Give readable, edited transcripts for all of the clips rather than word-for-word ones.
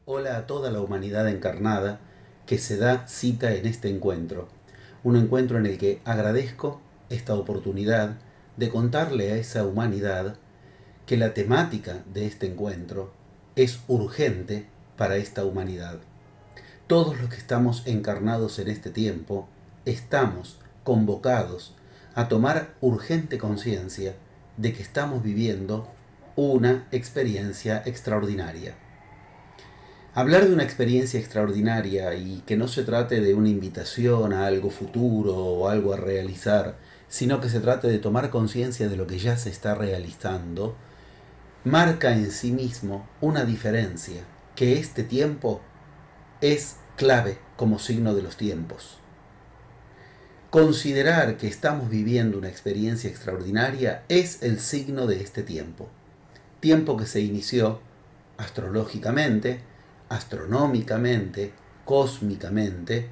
Hola a toda la humanidad encarnada que se da cita en este encuentro. Un encuentro en el que agradezco esta oportunidad de contarle a esa humanidad que la temática de este encuentro es urgente para esta humanidad. Todos los que estamos encarnados en este tiempo estamos convocados a tomar urgente conciencia de que estamos viviendo una experiencia extraordinaria. Hablar de una experiencia extraordinaria y que no se trate de una invitación a algo futuro o algo a realizar, sino que se trate de tomar conciencia de lo que ya se está realizando, marca en sí mismo una diferencia, que este tiempo es clave como signo de los tiempos. Considerar que estamos viviendo una experiencia extraordinaria es el signo de este tiempo. Tiempo que se inició astrológicamente, astronómicamente, cósmicamente,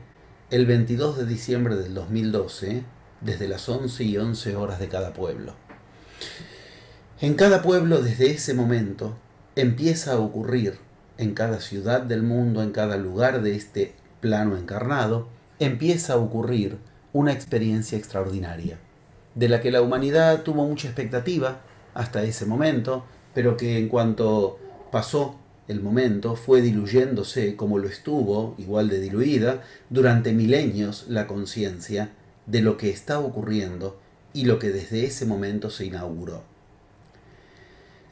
el 22 de diciembre del 2012, desde las 11:11 de cada pueblo. En cada pueblo, desde ese momento, empieza a ocurrir, en cada ciudad del mundo, en cada lugar de este plano encarnado, empieza a ocurrir una experiencia extraordinaria, de la que la humanidad tuvo mucha expectativa hasta ese momento, pero que en cuanto pasó el momento fue diluyéndose, como lo estuvo, igual de diluida, durante milenios la conciencia de lo que está ocurriendo y lo que desde ese momento se inauguró.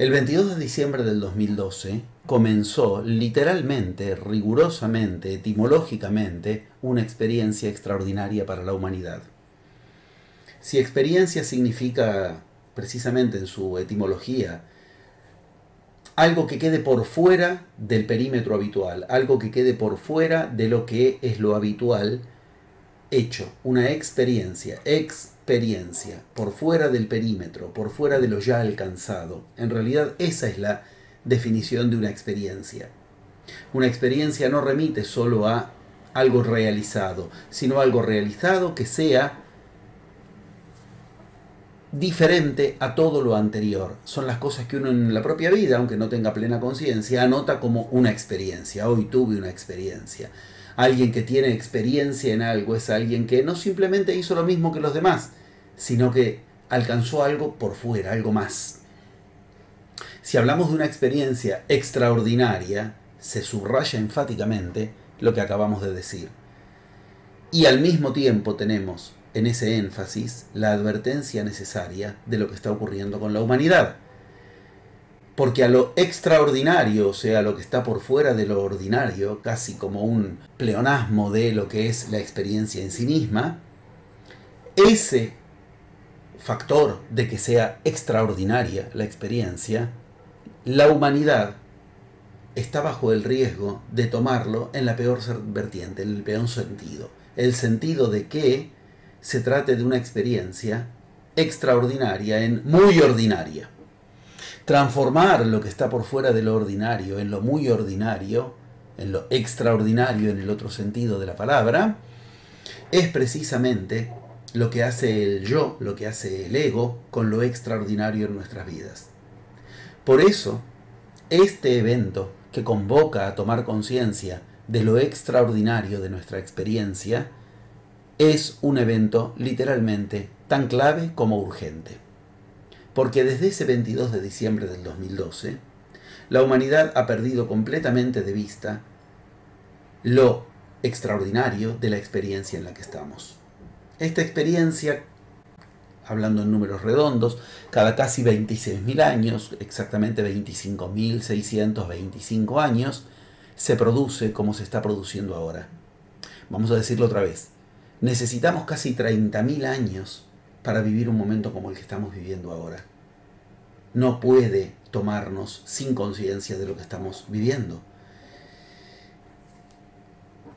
El 22 de diciembre del 2012 comenzó literalmente, rigurosamente, etimológicamente, una experiencia extraordinaria para la humanidad. Si experiencia significa, precisamente en su etimología, algo que quede por fuera del perímetro habitual, algo que quede por fuera de lo que es lo habitual, hecho, una experiencia, por fuera del perímetro, por fuera de lo ya alcanzado. En realidad esa es la definición de una experiencia. Una experiencia no remite solo a algo realizado, sino algo realizado que sea diferente a todo lo anterior. Son las cosas que uno en la propia vida, aunque no tenga plena conciencia, anota como una experiencia. Hoy tuve una experiencia. Alguien que tiene experiencia en algo es alguien que no simplemente hizo lo mismo que los demás, sino que alcanzó algo por fuera, algo más. Si hablamos de una experiencia extraordinaria, se subraya enfáticamente lo que acabamos de decir. Y al mismo tiempo tenemos en ese énfasis la advertencia necesaria de lo que está ocurriendo con la humanidad. Porque a lo extraordinario, o sea, a lo que está por fuera de lo ordinario, casi como un pleonasmo de lo que es la experiencia en sí misma, ese factor de que sea extraordinaria la experiencia, la humanidad está bajo el riesgo de tomarlo en la peor vertiente, en el peor sentido. El sentido de que se trate de una experiencia extraordinaria en muy ordinaria. Transformar lo que está por fuera de lo ordinario en lo muy ordinario, en lo extraordinario en el otro sentido de la palabra, es precisamente lo que hace el yo, lo que hace el ego con lo extraordinario en nuestras vidas. Por eso, este evento que convoca a tomar conciencia de lo extraordinario de nuestra experiencia es un evento literalmente tan clave como urgente. Porque desde ese 22 de diciembre del 2012, la humanidad ha perdido completamente de vista lo extraordinario de la experiencia en la que estamos. Esta experiencia, hablando en números redondos, cada casi 26.000 años, exactamente 25.625 años, se produce como se está produciendo ahora. Vamos a decirlo otra vez. Necesitamos casi 30.000 años para vivir un momento como el que estamos viviendo ahora. No puede tomarnos sin conciencia de lo que estamos viviendo.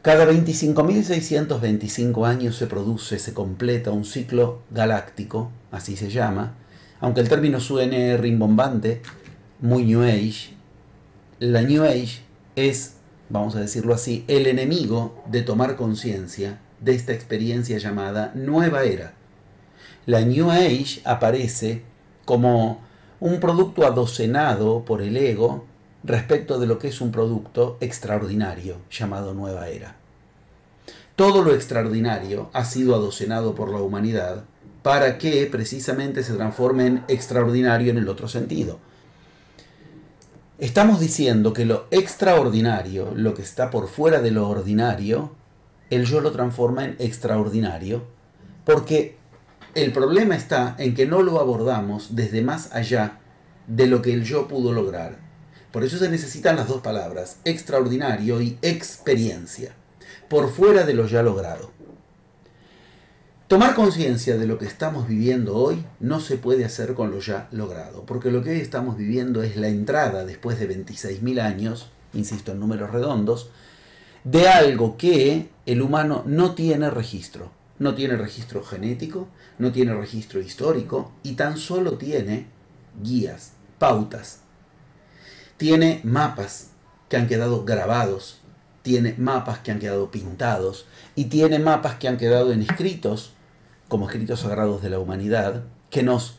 Cada 25.625 años se produce, se completa un ciclo galáctico, así se llama, aunque el término suene rimbombante, muy New Age. La New Age es, vamos a decirlo así, el enemigo de tomar conciencia de esta experiencia llamada Nueva Era. La New Age aparece como un producto adocenado por el ego respecto de lo que es un producto extraordinario llamado Nueva Era. Todo lo extraordinario ha sido adocenado por la humanidad para que precisamente se transforme en extraordinario en el otro sentido. Estamos diciendo que lo extraordinario, lo que está por fuera de lo ordinario, el yo lo transforma en extraordinario, porque el problema está en que no lo abordamos desde más allá de lo que el yo pudo lograr. Por eso se necesitan las dos palabras, extraordinario y experiencia, por fuera de lo ya logrado. Tomar conciencia de lo que estamos viviendo hoy no se puede hacer con lo ya logrado, porque lo que hoy estamos viviendo es la entrada, después de 26.000 años, insisto en números redondos, de algo que el humano no tiene registro. No tiene registro genético, no tiene registro histórico y tan solo tiene guías, pautas. Tiene mapas que han quedado grabados, tiene mapas que han quedado pintados y tiene mapas que han quedado en escritos, como escritos sagrados de la humanidad, que nos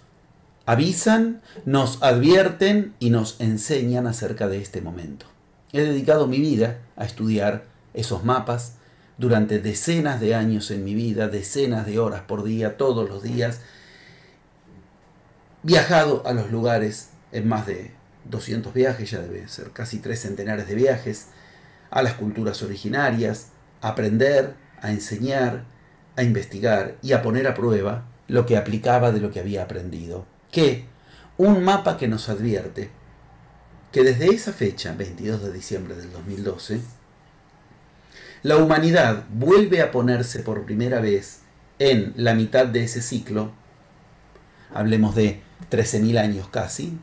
avisan, nos advierten y nos enseñan acerca de este momento. He dedicado mi vida a estudiar esos mapas durante decenas de años en mi vida, decenas de horas por día, todos los días. Viajado a los lugares en más de 200 viajes, ya debe ser casi 3 centenares de viajes, a las culturas originarias, a aprender, a enseñar, a investigar y a poner a prueba lo que aplicaba de lo que había aprendido. Que un mapa que nos advierte que desde esa fecha, 22 de diciembre del 2012, la humanidad vuelve a ponerse por primera vez en la mitad de ese ciclo, hablemos de 13.000 años casi,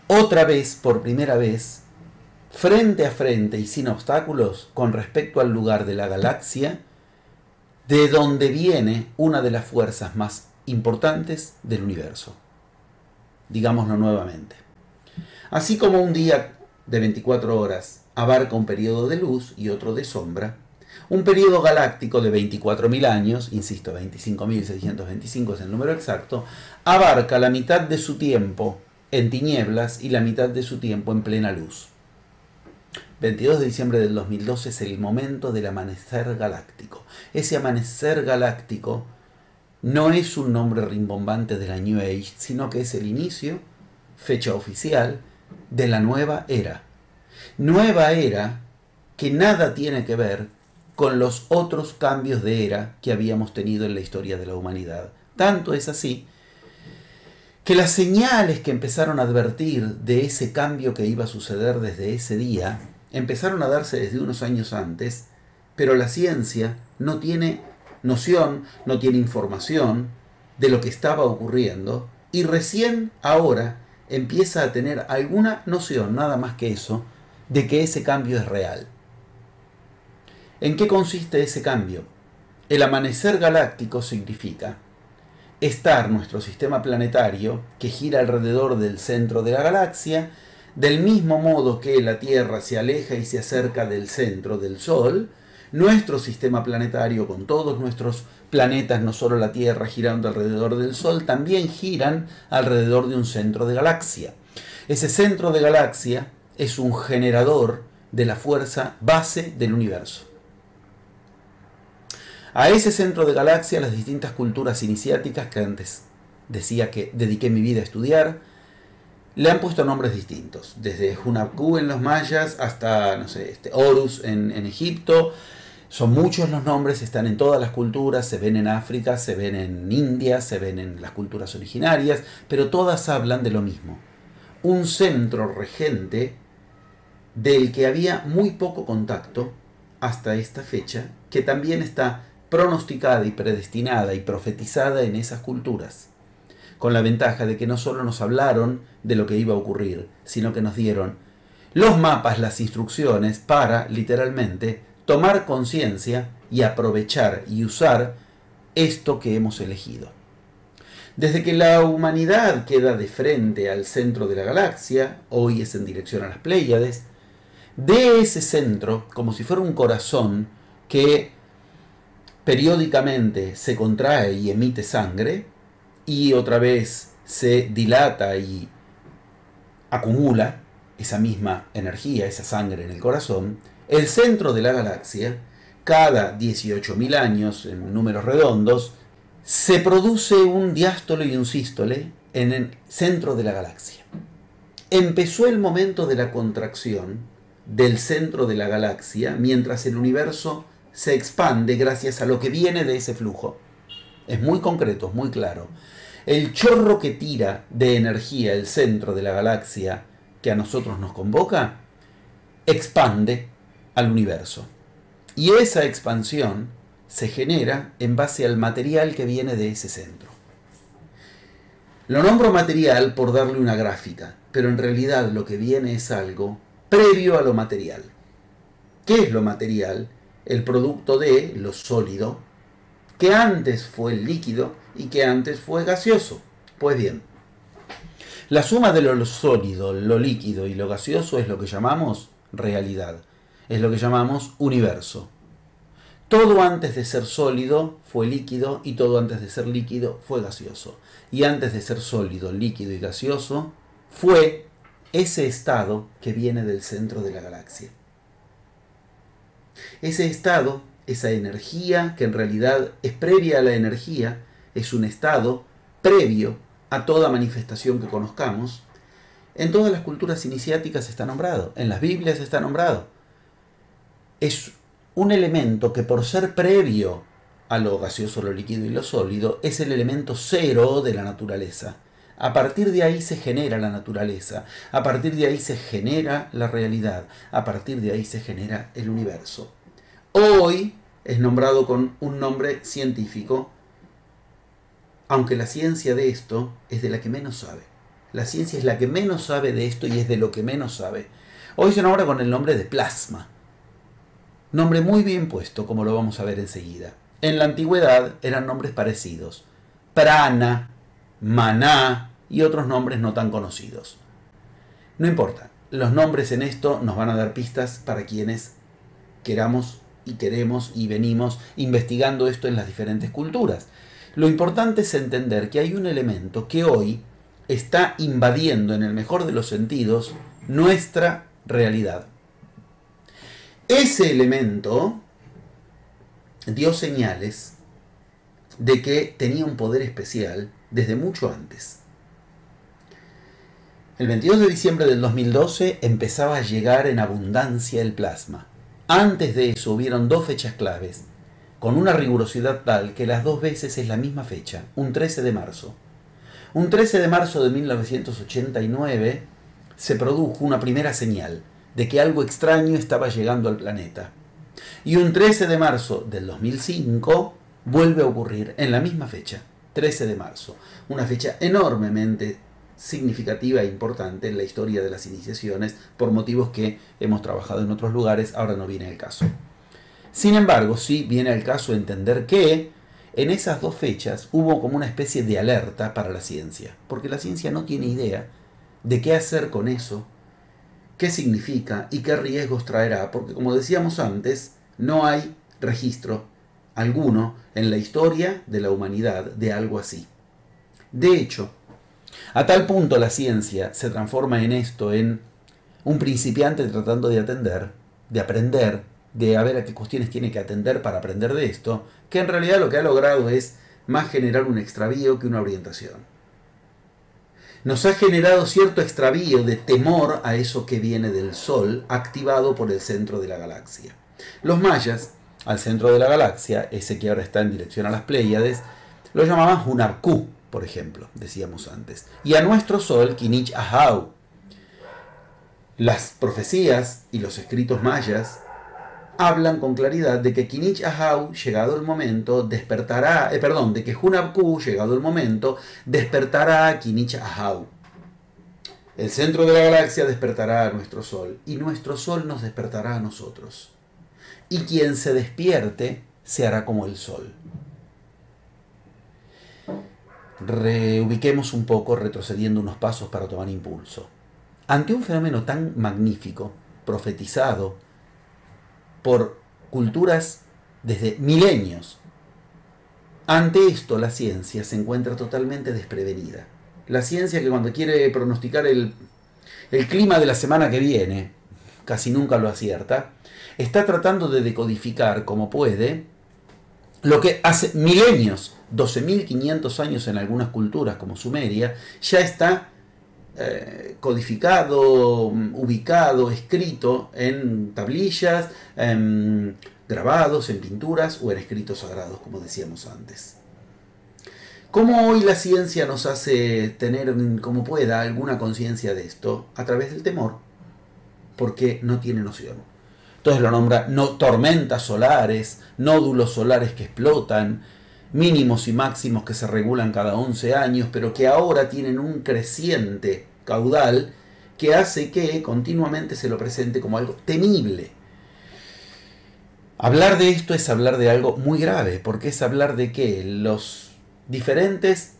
otra vez, por primera vez, frente a frente y sin obstáculos con respecto al lugar de la galaxia, de donde viene una de las fuerzas más importantes del universo. Digámoslo nuevamente. Así como un día de 24 horas abarca un periodo de luz y otro de sombra, un periodo galáctico de 24.000 años, insisto, 25.625 es el número exacto, abarca la mitad de su tiempo en tinieblas y la mitad de su tiempo en plena luz. 22 de diciembre del 2012 es el momento del amanecer galáctico. Ese amanecer galáctico no es un nombre rimbombante de la New Age, sino que es el inicio, fecha oficial, de la nueva era. Nueva era que nada tiene que ver con los otros cambios de era que habíamos tenido en la historia de la humanidad. Tanto es así que las señales que empezaron a advertir de ese cambio que iba a suceder desde ese día empezaron a darse desde unos años antes, pero la ciencia no tiene noción, no tiene información de lo que estaba ocurriendo y recién ahora empieza a tener alguna noción, nada más que eso, de que ese cambio es real. ¿En qué consiste ese cambio? El amanecer galáctico significa estar nuestro sistema planetario, que gira alrededor del centro de la galaxia, del mismo modo que la Tierra se aleja y se acerca del centro del Sol, nuestro sistema planetario con todos nuestros planetas, no solo la Tierra girando alrededor del Sol, también giran alrededor de un centro de galaxia. Ese centro de galaxia es un generador de la fuerza base del universo. A ese centro de galaxia las distintas culturas iniciáticas que antes decía que dediqué mi vida a estudiar, le han puesto nombres distintos, desde Hunabku en los mayas hasta, no sé, Horus en Egipto. Son muchos los nombres, están en todas las culturas, se ven en África, se ven en India, se ven en las culturas originarias, pero todas hablan de lo mismo. Un centro regente del que había muy poco contacto hasta esta fecha, que también está pronosticada y predestinada y profetizada en esas culturas, con la ventaja de que no solo nos hablaron de lo que iba a ocurrir, sino que nos dieron los mapas, las instrucciones para, literalmente, tomar conciencia y aprovechar y usar esto que hemos elegido. Desde que la humanidad queda de frente al centro de la galaxia, hoy es en dirección a las Pléyades, de ese centro, como si fuera un corazón que periódicamente se contrae y emite sangre y otra vez se dilata y acumula esa misma energía, esa sangre en el corazón, el centro de la galaxia, cada 18.000 años, en números redondos, se produce un diástole y un sístole en el centro de la galaxia. Empezó el momento de la contracción del centro de la galaxia mientras el universo se expande gracias a lo que viene de ese flujo. Es muy concreto, es muy claro. El chorro que tira de energía el centro de la galaxia que a nosotros nos convoca, expande al universo. Y esa expansión se genera en base al material que viene de ese centro. Lo nombro material por darle una gráfica, pero en realidad lo que viene es algo previo a lo material. ¿Qué es lo material? El producto de lo sólido, que antes fue el líquido y que antes fue gaseoso. Pues bien, la suma de lo sólido, lo líquido y lo gaseoso es lo que llamamos realidad, es lo que llamamos universo. Todo antes de ser sólido fue líquido y todo antes de ser líquido fue gaseoso. Y antes de ser sólido, líquido y gaseoso fue ese estado que viene del centro de la galaxia. Ese estado, esa energía que en realidad es previa a la energía, es un estado previo a toda manifestación que conozcamos. En todas las culturas iniciáticas está nombrado, en las Biblias está nombrado. Es un elemento que por ser previo a lo gaseoso, lo líquido y lo sólido, es el elemento cero de la naturaleza. A partir de ahí se genera la naturaleza, a partir de ahí se genera la realidad, a partir de ahí se genera el universo. Hoy es nombrado con un nombre científico, aunque la ciencia de esto es de la que menos sabe. La ciencia es la que menos sabe de esto y es de lo que menos sabe. Hoy se nombra con el nombre de plasma. Nombre muy bien puesto, como lo vamos a ver enseguida. En la antigüedad eran nombres parecidos. Prana, maná y otros nombres no tan conocidos. No importa, los nombres en esto nos van a dar pistas para quienes queramos y queremos y venimos investigando esto en las diferentes culturas. Lo importante es entender que hay un elemento que hoy está invadiendo, en el mejor de los sentidos, nuestra realidad. Ese elemento dio señales de que tenía un poder especial desde mucho antes. El 22 de diciembre del 2012 empezaba a llegar en abundancia el plasma. Antes de eso hubieron dos fechas claves, con una rigurosidad tal que las dos veces es la misma fecha, un 13 de marzo. Un 13 de marzo de 1989 se produjo una primera señal de que algo extraño estaba llegando al planeta. Y un 13 de marzo del 2005 vuelve a ocurrir en la misma fecha, 13 de marzo. Una fecha enormemente significativa e importante en la historia de las iniciaciones por motivos que hemos trabajado en otros lugares, ahora no viene el caso. Sin embargo, sí viene al caso entender que en esas dos fechas hubo como una especie de alerta para la ciencia, porque la ciencia no tiene idea de qué hacer con eso, qué significa y qué riesgos traerá, porque como decíamos antes, no hay registro alguno en la historia de la humanidad de algo así. De hecho, a tal punto la ciencia se transforma en esto, en un principiante tratando de atender, de aprender, de a ver a qué cuestiones tiene que atender para aprender de esto, que en realidad lo que ha logrado es más generar un extravío que una orientación. Nos ha generado cierto extravío de temor a eso que viene del Sol, activado por el centro de la galaxia. Los mayas, al centro de la galaxia, ese que ahora está en dirección a las Pléyades, lo llamaban Hunabku, por ejemplo, decíamos antes. Y a nuestro Sol, Kinich Ahau. Las profecías y los escritos mayas hablan con claridad de que Kinich Ahau, llegado el momento, despertará, de que Hunabku, llegado el momento, despertará a Kinich Ahau. El centro de la galaxia despertará a nuestro Sol y nuestro Sol nos despertará a nosotros. Y quien se despierte se hará como el Sol. Reubiquemos un poco, retrocediendo unos pasos para tomar impulso. Ante un fenómeno tan magnífico, profetizado por culturas desde milenios, Ante esto, la ciencia se encuentra totalmente desprevenida. La ciencia, que cuando quiere pronosticar el clima de la semana que viene, casi nunca lo acierta, está tratando de decodificar como puede lo que hace milenios, 12.500 años en algunas culturas como Sumeria, ya está codificado, ubicado, escrito en tablillas, grabados, en pinturas o en escritos sagrados, como decíamos antes. ¿Cómo hoy la ciencia nos hace tener, como pueda, alguna conciencia de esto? A través del temor, porque no tiene noción. Entonces lo nombra tormentas solares, nódulos solares que explotan, mínimos y máximos que se regulan cada 11 años, pero que ahora tienen un creciente caudal que hace que continuamente se lo presente como algo temible. Hablar de esto es hablar de algo muy grave, porque es hablar de que los diferentes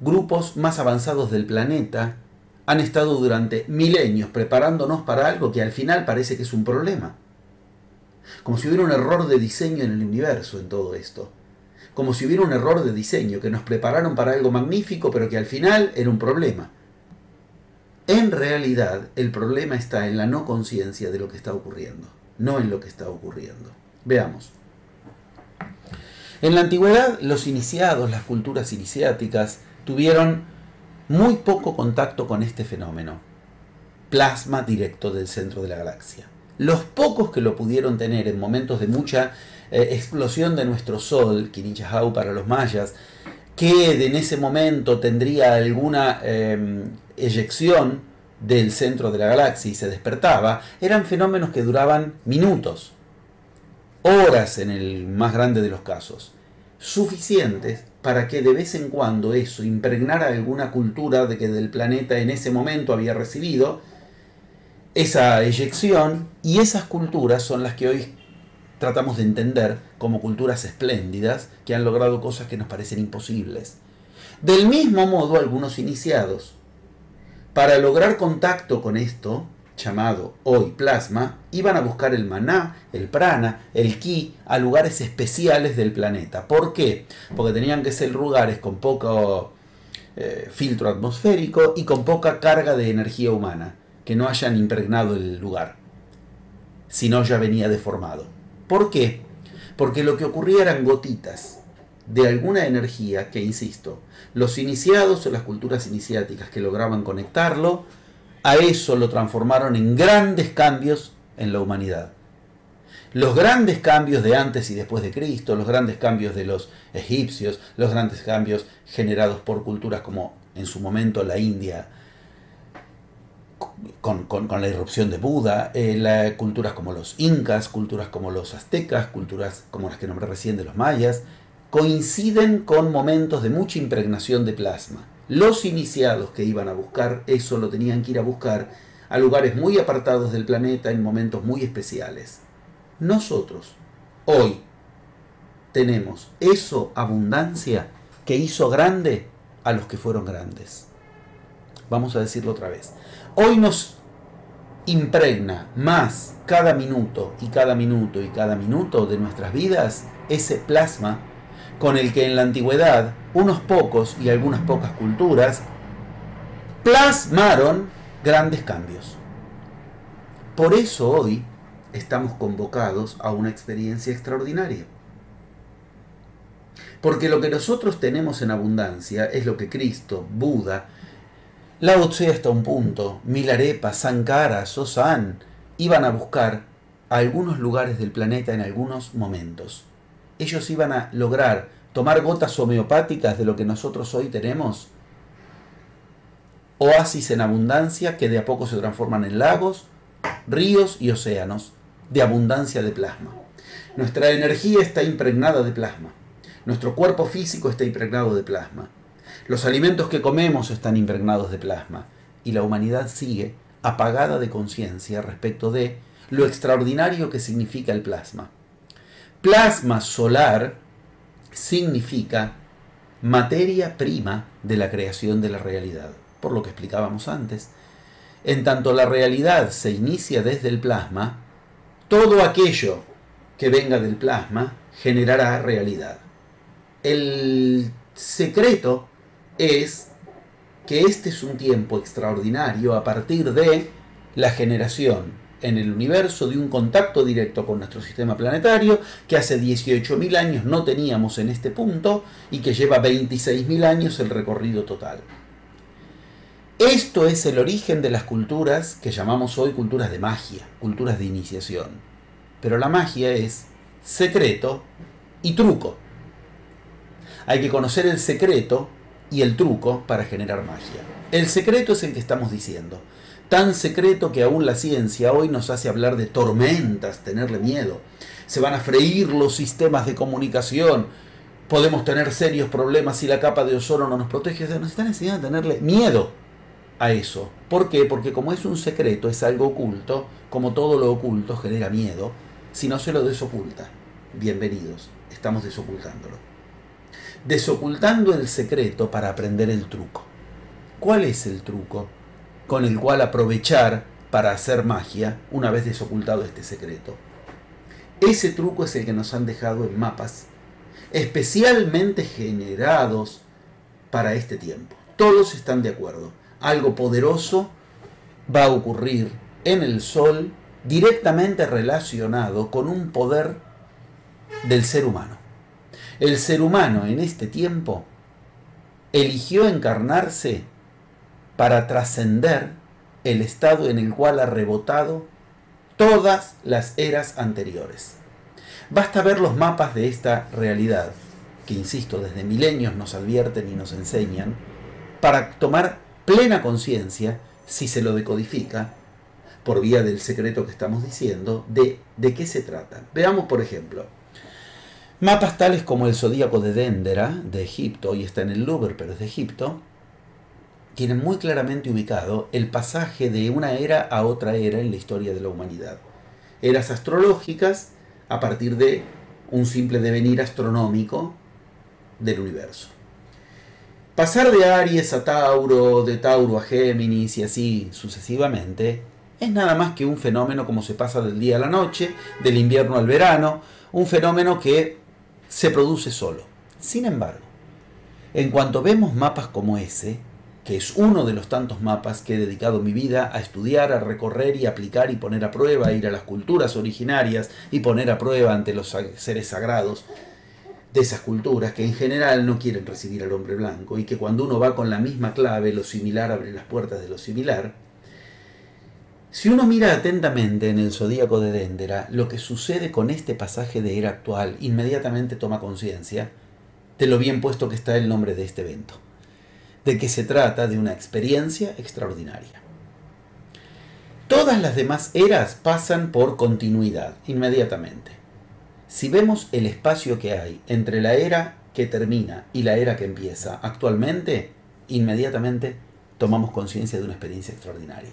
grupos más avanzados del planeta han estado durante milenios preparándonos para algo que al final parece que es un problema. Como si hubiera un error de diseño en el universo en todo esto. Como si hubiera un error de diseño, que nos prepararon para algo magnífico, pero que al final era un problema. En realidad, el problema está en la no conciencia de lo que está ocurriendo, no en lo que está ocurriendo. Veamos. En la antigüedad, los iniciados, las culturas iniciáticas, tuvieron muy poco contacto con este fenómeno. Plasma directo del centro de la galaxia. Los pocos que lo pudieron tener en momentos de mucha explosión de nuestro Sol, Quinichahau para los mayas, que en ese momento tendría alguna eyección del centro de la galaxia y se despertaba, eran fenómenos que duraban minutos, horas en el más grande de los casos, suficientes para que de vez en cuando eso impregnara alguna cultura de que del planeta en ese momento había recibido esa eyección, y esas culturas son las que hoy tratamos de entender como culturas espléndidas que han logrado cosas que nos parecen imposibles. Del mismo modo, algunos iniciados, para lograr contacto con esto, llamado hoy plasma, iban a buscar el maná, el prana, el ki, a lugares especiales del planeta. ¿Por qué? Porque tenían que ser lugares con poco filtro atmosférico y con poca carga de energía humana, que no hayan impregnado el lugar, si no ya venía deformado. ¿Por qué? Porque lo que ocurría eran gotitas de alguna energía que, insisto, los iniciados o las culturas iniciáticas que lograban conectarlo, a eso lo transformaron en grandes cambios en la humanidad. Los grandes cambios de antes y después de Cristo, los grandes cambios de los egipcios, los grandes cambios generados por culturas como en su momento la India, con la irrupción de Buda, culturas como los incas, culturas como los aztecas, culturas como las que nombré recién de los mayas, coinciden con momentos de mucha impregnación de plasma. Los iniciados que iban a buscar eso lo tenían que ir a buscar a lugares muy apartados del planeta en momentos muy especiales. Nosotros, hoy, tenemos eso abundancia que hizo grande a los que fueron grandes. Vamos a decirlo otra vez. Hoy nos impregna más cada minuto y cada minuto y cada minuto de nuestras vidas ese plasma con el que en la antigüedad unos pocos y algunas pocas culturas plasmaron grandes cambios. Por eso hoy estamos convocados a una experiencia extraordinaria. Porque lo que nosotros tenemos en abundancia es lo que Cristo, Buda, Lao Tse hasta un punto, Milarepa, Sankara, Sosan, iban a buscar a algunos lugares del planeta en algunos momentos. Ellos iban a lograr tomar gotas homeopáticas de lo que nosotros hoy tenemos, oasis en abundancia que de a poco se transforman en lagos, ríos y océanos de abundancia de plasma. Nuestra energía está impregnada de plasma. Nuestro cuerpo físico está impregnado de plasma. Los alimentos que comemos están impregnados de plasma. Y la humanidad sigue apagada de conciencia respecto de lo extraordinario que significa el plasma. Plasma solar significa materia prima de la creación de la realidad, por lo que explicábamos antes. En tanto la realidad se inicia desde el plasma, todo aquello que venga del plasma generará realidad. El secreto es que este es un tiempo extraordinario a partir de la generación en el universo de un contacto directo con nuestro sistema planetario que hace 18.000 años no teníamos en este punto y que lleva 26.000 años el recorrido total. Esto es el origen de las culturas que llamamos hoy culturas de magia, culturas de iniciación. Pero la magia es secreto y truco. Hay que conocer el secreto y el truco para generar magia. El secreto es el que estamos diciendo. Tan secreto que aún la ciencia hoy nos hace hablar de tormentas, tenerle miedo. Se van a freír los sistemas de comunicación. Podemos tener serios problemas si la capa de ozono no nos protege. Nos están enseñando a tenerle miedo a eso. ¿Por qué? Porque como es un secreto, es algo oculto, como todo lo oculto genera miedo, si no se lo desoculta. Bienvenidos, estamos desocultándolo. Desocultando el secreto para aprender el truco. ¿Cuál es el truco con el cual aprovechar para hacer magia una vez desocultado este secreto? Ese truco es el que nos han dejado en mapas especialmente generados para este tiempo. Todos están de acuerdo. Algo poderoso va a ocurrir en el Sol directamente relacionado con un poder del ser humano. El ser humano en este tiempo eligió encarnarse para trascender el estado en el cual ha rebotado todas las eras anteriores. Basta ver los mapas de esta realidad, que insisto, desde milenios nos advierten y nos enseñan, para tomar plena conciencia, si se lo decodifica, por vía del secreto que estamos diciendo, de qué se trata. Veamos, por ejemplo, mapas tales como el zodíaco de Dendera, de Egipto, hoy está en el Louvre, pero es de Egipto, tienen muy claramente ubicado el pasaje de una era a otra era en la historia de la humanidad. Eras astrológicas a partir de un simple devenir astronómico del universo. Pasar de Aries a Tauro, de Tauro a Géminis y así sucesivamente, es nada más que un fenómeno como se pasa del día a la noche, del invierno al verano, un fenómeno que se produce solo. Sin embargo, en cuanto vemos mapas como ese, que es uno de los tantos mapas que he dedicado mi vida a estudiar, a recorrer y aplicar y poner a prueba, ir a las culturas originarias y poner a prueba ante los seres sagrados de esas culturas que en general no quieren recibir al hombre blanco y que cuando uno va con la misma clave, lo similar abre las puertas de lo similar. Si uno mira atentamente en el zodíaco de Dendera, lo que sucede con este pasaje de era actual, inmediatamente toma conciencia de lo bien puesto que está el nombre de este evento, de que se trata de una experiencia extraordinaria. Todas las demás eras pasan por continuidad, inmediatamente. Si vemos el espacio que hay entre la era que termina y la era que empieza actualmente, inmediatamente tomamos conciencia de una experiencia extraordinaria.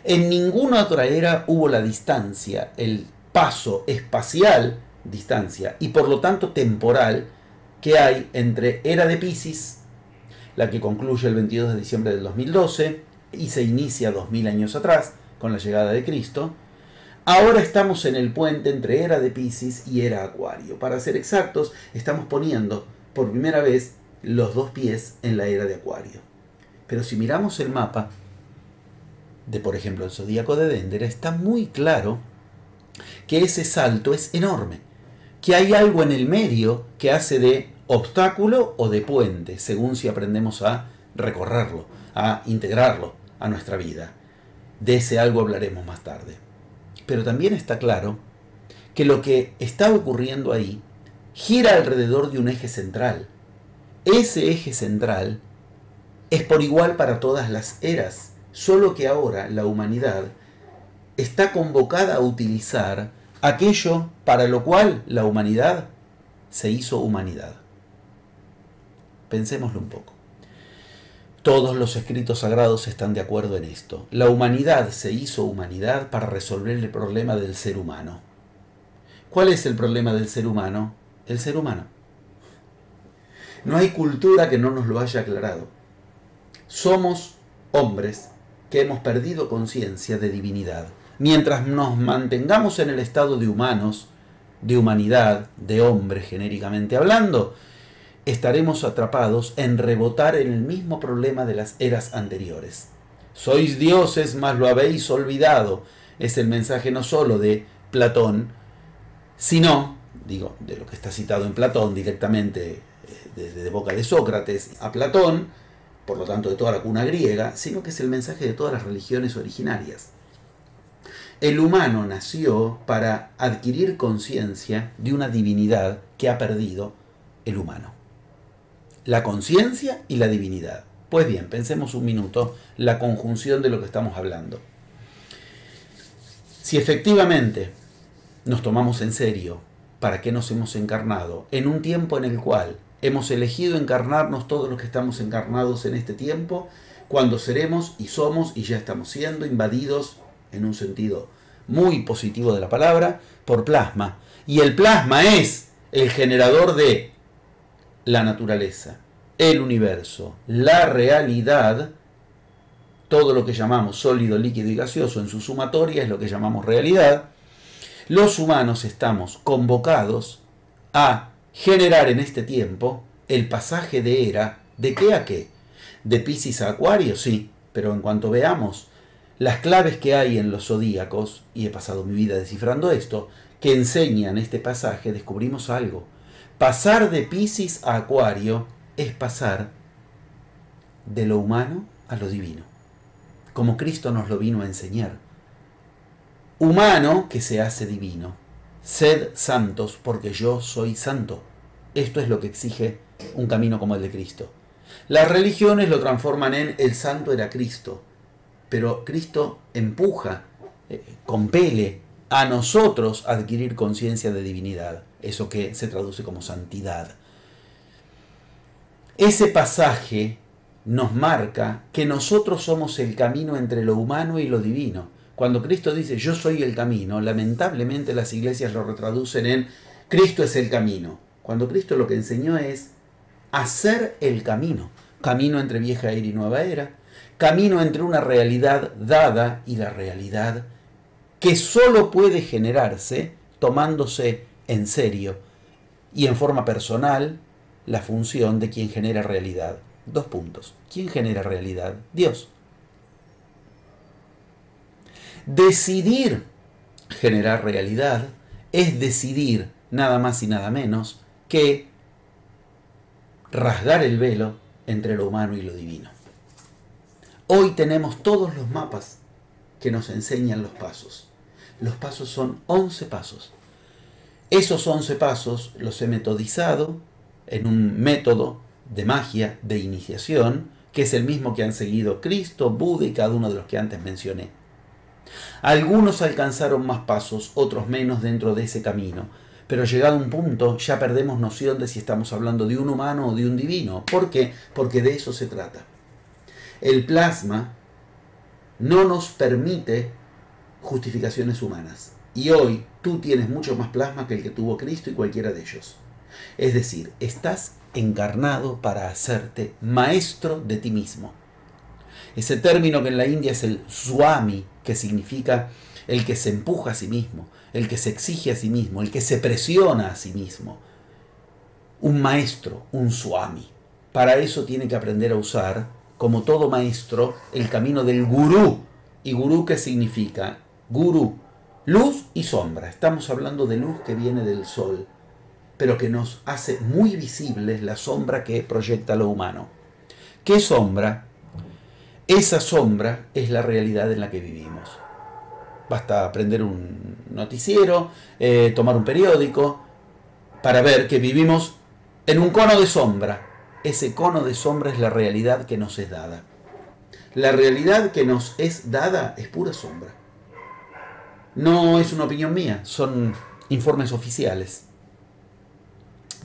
En ninguna otra era hubo la distancia, el paso espacial, distancia, y por lo tanto temporal, que hay entre era de Piscis, la que concluye el 22 de diciembre del 2012 y se inicia 2000 años atrás con la llegada de Cristo. Ahora estamos en el puente entre era de Piscis y era Acuario. Para ser exactos, estamos poniendo por primera vez los dos pies en la era de Acuario. Pero si miramos el mapa de, por ejemplo, el zodíaco de Dendera, está muy claro que ese salto es enorme, que hay algo en el medio que hace de obstáculo o de puente, según si aprendemos a recorrerlo, a integrarlo a nuestra vida. De ese algo hablaremos más tarde. Pero también está claro que lo que está ocurriendo ahí gira alrededor de un eje central. Ese eje central es por igual para todas las eras, solo que ahora la humanidad está convocada a utilizar aquello para lo cual la humanidad se hizo humanidad. Pensémoslo un poco. Todos los escritos sagrados están de acuerdo en esto. La humanidad se hizo humanidad para resolver el problema del ser humano. ¿Cuál es el problema del ser humano? El ser humano. No hay cultura que no nos lo haya aclarado. Somos hombres que hemos perdido conciencia de divinidad. Mientras nos mantengamos en el estado de humanos, de humanidad, de hombre genéricamente hablando, estaremos atrapados en rebotar en el mismo problema de las eras anteriores. Sois dioses, mas lo habéis olvidado. Es el mensaje no solo de Platón, sino, digo, de lo que está citado en Platón directamente de boca de Sócrates a Platón, por lo tanto de toda la cuna griega, sino que es el mensaje de todas las religiones originarias. El humano nació para adquirir conciencia de una divinidad que ha perdido el humano. La conciencia y la divinidad. Pues bien, pensemos un minuto la conjunción de lo que estamos hablando. Si efectivamente nos tomamos en serio para qué nos hemos encarnado, en un tiempo en el cual hemos elegido encarnarnos todos los que estamos encarnados en este tiempo, cuando seremos y somos y ya estamos siendo invadidos, en un sentido muy positivo de la palabra, por plasma. Y el plasma es el generador de la naturaleza, el universo, la realidad. Todo lo que llamamos sólido, líquido y gaseoso en su sumatoria es lo que llamamos realidad. Los humanos estamos convocados a generar en este tiempo el pasaje de era, ¿de qué a qué? ¿De Piscis a Acuario? Sí, pero en cuanto veamos las claves que hay en los zodíacos, y he pasado mi vida descifrando esto, que enseñan este pasaje, descubrimos algo. Pasar de Piscis a Acuario es pasar de lo humano a lo divino, como Cristo nos lo vino a enseñar. Humano que se hace divino. Sed santos porque yo soy santo. Esto es lo que exige un camino como el de Cristo. Las religiones lo transforman en el santo era Cristo, pero Cristo empuja, compele a nosotros a adquirir conciencia de divinidad, eso que se traduce como santidad. Ese pasaje nos marca que nosotros somos el camino entre lo humano y lo divino. Cuando Cristo dice yo soy el camino, lamentablemente las iglesias lo retraducen en Cristo es el camino. Cuando Cristo lo que enseñó es hacer el camino. Camino entre vieja era y nueva era. Camino entre una realidad dada y la realidad que solo puede generarse tomándose en serio y en forma personal la función de quien genera realidad. 2 puntos. ¿Quién genera realidad? Dios. Decidir generar realidad es decidir nada más y nada menos que rasgar el velo entre lo humano y lo divino. Hoy tenemos todos los mapas que nos enseñan los pasos. Los pasos son 11 pasos. Esos 11 pasos los he metodizado en un método de magia, de iniciación, que es el mismo que han seguido Cristo, Buda y cada uno de los que antes mencioné. Algunos alcanzaron más pasos, otros menos dentro de ese camino, pero llegado a un punto ya perdemos noción de si estamos hablando de un humano o de un divino. ¿Por qué? Porque de eso se trata. El plasma no nos permite justificaciones humanas. Y hoy tú tienes mucho más plasma que el que tuvo Cristo y cualquiera de ellos. Es decir, estás encarnado para hacerte maestro de ti mismo. Ese término que en la India es el swami, que significa el que se empuja a sí mismo, el que se exige a sí mismo, el que se presiona a sí mismo. Un maestro, un swami. Para eso tiene que aprender a usar, como todo maestro, el camino del gurú. ¿Y gurú qué significa? Gurú, luz y sombra. Estamos hablando de luz que viene del sol, pero que nos hace muy visibles la sombra que proyecta lo humano. ¿Qué sombra? Esa sombra es la realidad en la que vivimos. Basta prender un noticiero, tomar un periódico, para ver que vivimos en un cono de sombra. Ese cono de sombra es la realidad que nos es dada. La realidad que nos es dada es pura sombra. No es una opinión mía, son informes oficiales.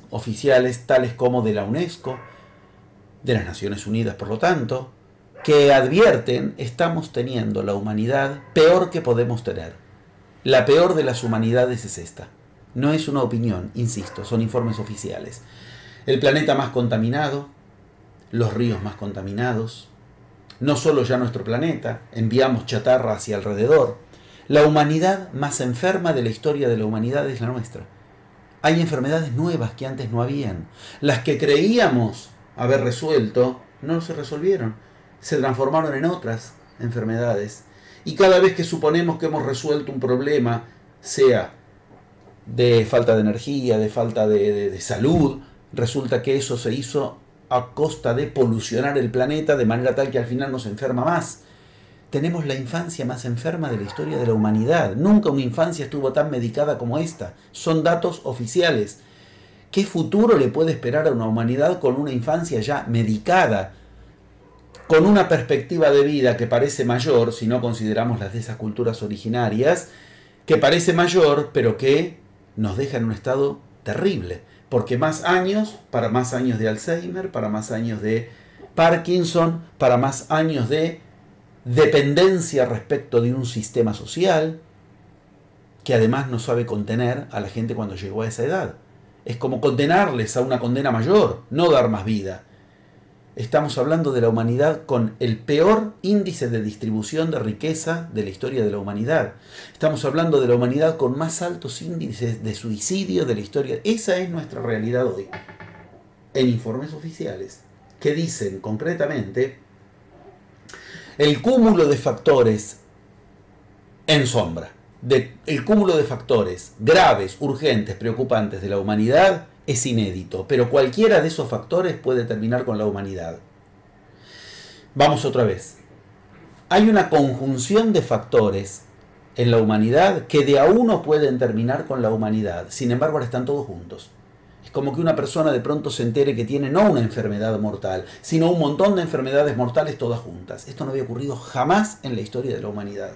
Oficiales tales como de la UNESCO, de las Naciones Unidas, por lo tanto, que advierten estamos teniendo la humanidad peor que podemos tener. La peor de las humanidades es esta. No es una opinión, insisto, son informes oficiales. El planeta más contaminado, los ríos más contaminados, no solo ya nuestro planeta, enviamos chatarra hacia alrededor. La humanidad más enferma de la historia de la humanidad es la nuestra. Hay enfermedades nuevas que antes no habían. Las que creíamos haber resuelto no se resolvieron. Se transformaron en otras enfermedades. Y cada vez que suponemos que hemos resuelto un problema, sea de falta de energía, de falta de salud, resulta que eso se hizo a costa de polucionar el planeta de manera tal que al final nos enferma más. Tenemos la infancia más enferma de la historia de la humanidad. Nunca una infancia estuvo tan medicada como esta. Son datos oficiales. ¿Qué futuro le puede esperar a una humanidad con una infancia ya medicada? Con una perspectiva de vida que parece mayor, si no consideramos las de esas culturas originarias, que parece mayor, pero que nos deja en un estado terrible. Porque más años, para más años de Alzheimer, para más años de Parkinson, para más años de dependencia respecto de un sistema social que además no sabe contener a la gente cuando llegó a esa edad. Es como condenarles a una condena mayor, no dar más vida. Estamos hablando de la humanidad con el peor índice de distribución de riqueza de la historia de la humanidad. Estamos hablando de la humanidad con más altos índices de suicidio de la historia. Esa es nuestra realidad hoy. En informes oficiales que dicen concretamente el cúmulo de factores en sombra, el cúmulo de factores graves, urgentes, preocupantes de la humanidad es inédito, pero cualquiera de esos factores puede terminar con la humanidad. Vamos otra vez. Hay una conjunción de factores en la humanidad que de a uno pueden terminar con la humanidad, sin embargo ahora están todos juntos. Es como que una persona de pronto se entere que tiene no una enfermedad mortal, sino un montón de enfermedades mortales todas juntas. Esto no había ocurrido jamás en la historia de la humanidad.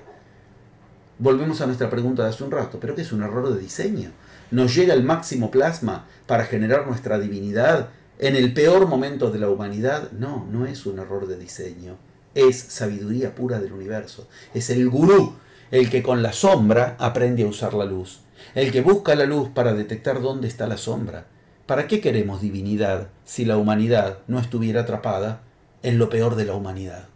Volvemos a nuestra pregunta de hace un rato, ¿pero qué es un error de diseño? ¿Nos llega el máximo plasma para generar nuestra divinidad en el peor momento de la humanidad? No, no es un error de diseño. Es sabiduría pura del universo. Es el gurú el que con la sombra aprende a usar la luz. El que busca la luz para detectar dónde está la sombra. ¿Para qué queremos divinidad si la humanidad no estuviera atrapada en lo peor de la humanidad?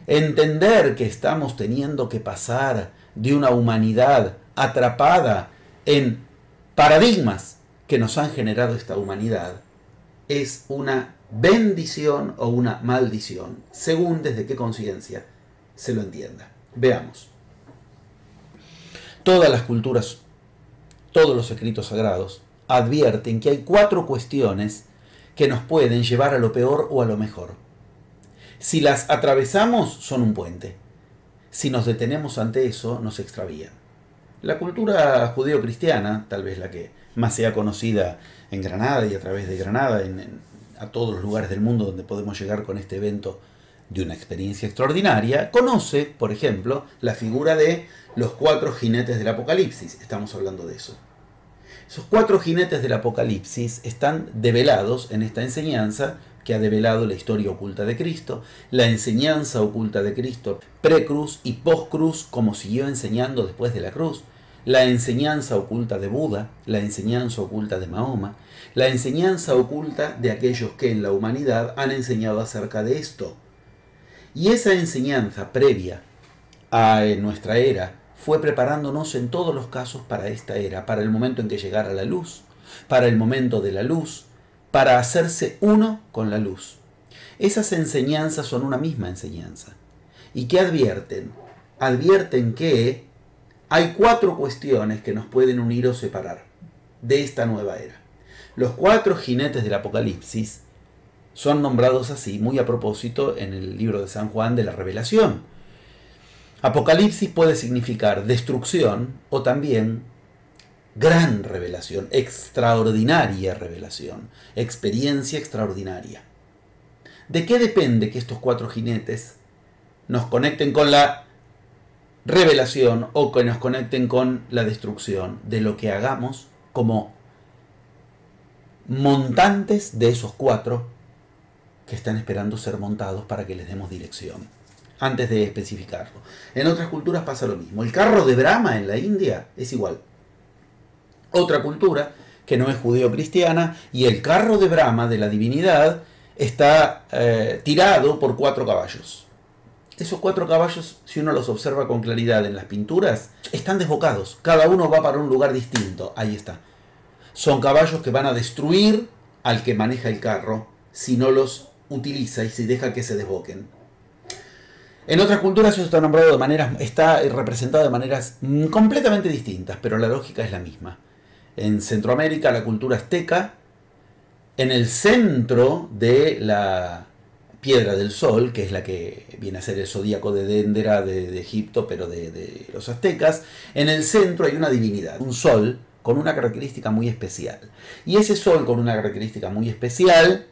Entender que estamos teniendo que pasar de una humanidad atrapada en paradigmas que nos han generado esta humanidad es una bendición o una maldición, según desde qué conciencia se lo entienda. Veamos. Todas las culturas, todos los escritos sagrados advierten que hay 4 cuestiones que nos pueden llevar a lo peor o a lo mejor. Si las atravesamos, son un puente. Si nos detenemos ante eso, nos extravían. La cultura judeo-cristiana, tal vez la que más sea conocida en Granada y a través de Granada, a todos los lugares del mundo donde podemos llegar con este evento de una experiencia extraordinaria, conoce, por ejemplo, la figura de los 4 jinetes del Apocalipsis. Estamos hablando de eso. Esos 4 jinetes del Apocalipsis están develados en esta enseñanza que ha develado la historia oculta de Cristo, la enseñanza oculta de Cristo pre-cruz y post-cruz, como siguió enseñando después de la cruz, la enseñanza oculta de Buda, la enseñanza oculta de Mahoma, la enseñanza oculta de aquellos que en la humanidad han enseñado acerca de esto. Y esa enseñanza previa a nuestra era fue preparándonos en todos los casos para esta era, para el momento en que llegara la luz, para el momento de la luz, para hacerse uno con la luz. Esas enseñanzas son una misma enseñanza. ¿Y qué advierten? Advierten que hay 4 cuestiones que nos pueden unir o separar de esta nueva era. Los 4 jinetes del Apocalipsis son nombrados así, muy a propósito, en el libro de San Juan de la Revelación. Apocalipsis puede significar destrucción o también gran revelación, extraordinaria revelación, experiencia extraordinaria. ¿De qué depende que estos 4 jinetes nos conecten con la revelación o que nos conecten con la destrucción? De lo que hagamos como montantes de esos 4 que están esperando ser montados para que les demos dirección, antes de especificarlo. En otras culturas pasa lo mismo. El carro de Brahma en la India es igual. Otra cultura que no es judeo-cristiana, y el carro de Brahma, de la divinidad, está tirado por 4 caballos. Esos 4 caballos, si uno los observa con claridad en las pinturas, están desbocados. Cada uno va para un lugar distinto. Ahí está. Son caballos que van a destruir al que maneja el carro si no los utiliza y si deja que se desboquen. En otras culturas eso está nombrado de maneras, está representado de maneras completamente distintas, pero la lógica es la misma. En Centroamérica, la cultura azteca, en el centro de la Piedra del Sol, que es la que viene a ser el zodíaco de Dendera de Egipto, pero de los aztecas, en el centro hay una divinidad, un sol con una característica muy especial. Y ese sol con una característica muy especial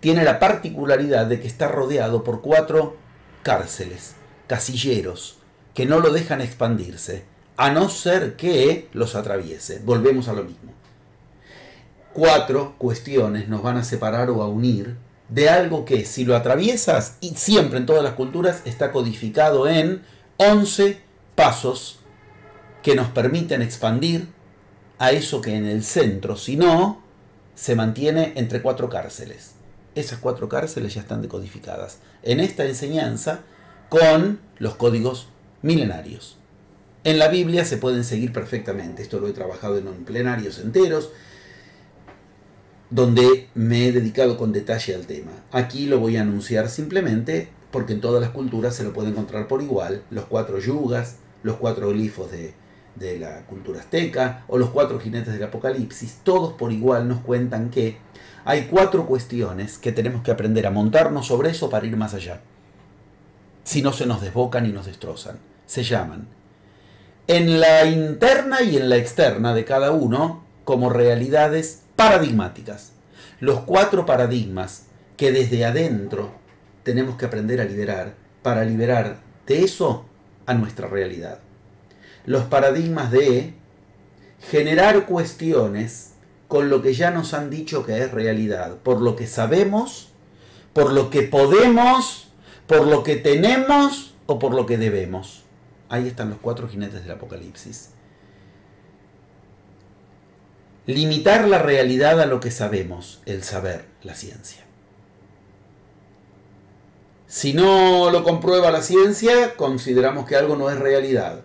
tiene la particularidad de que está rodeado por 4 cárceles, casilleros, que no lo dejan expandirse, a no ser que los atraviese. Volvemos a lo mismo. 4 cuestiones nos van a separar o a unir de algo que, si lo atraviesas, y siempre en todas las culturas, está codificado en 11 pasos que nos permiten expandir a eso que en el centro, si no, se mantiene entre 4 cárceles. Esas 4 cárceles ya están decodificadas en esta enseñanza con los códigos milenarios. En la Biblia se pueden seguir perfectamente. Esto lo he trabajado en plenarios enteros, donde me he dedicado con detalle al tema. Aquí lo voy a anunciar simplemente porque en todas las culturas se lo puede encontrar por igual. Los 4 yugas, los 4 glifos de la cultura azteca o los 4 jinetes del Apocalipsis, todos por igual nos cuentan que hay 4 cuestiones que tenemos que aprender a montarnos sobre eso para ir más allá. Si no se nos desbocan y nos destrozan. Se llaman, en la interna y en la externa de cada uno, como realidades paradigmáticas. Los 4 paradigmas que desde adentro tenemos que aprender a liberar para liberar de eso a nuestra realidad. Los paradigmas de generar cuestiones con lo que ya nos han dicho que es realidad, por lo que sabemos, por lo que podemos, por lo que tenemos o por lo que debemos. Ahí están los 4 jinetes del Apocalipsis. Limitar la realidad a lo que sabemos, el saber, la ciencia. Si no lo comprueba la ciencia, consideramos que algo no es realidad.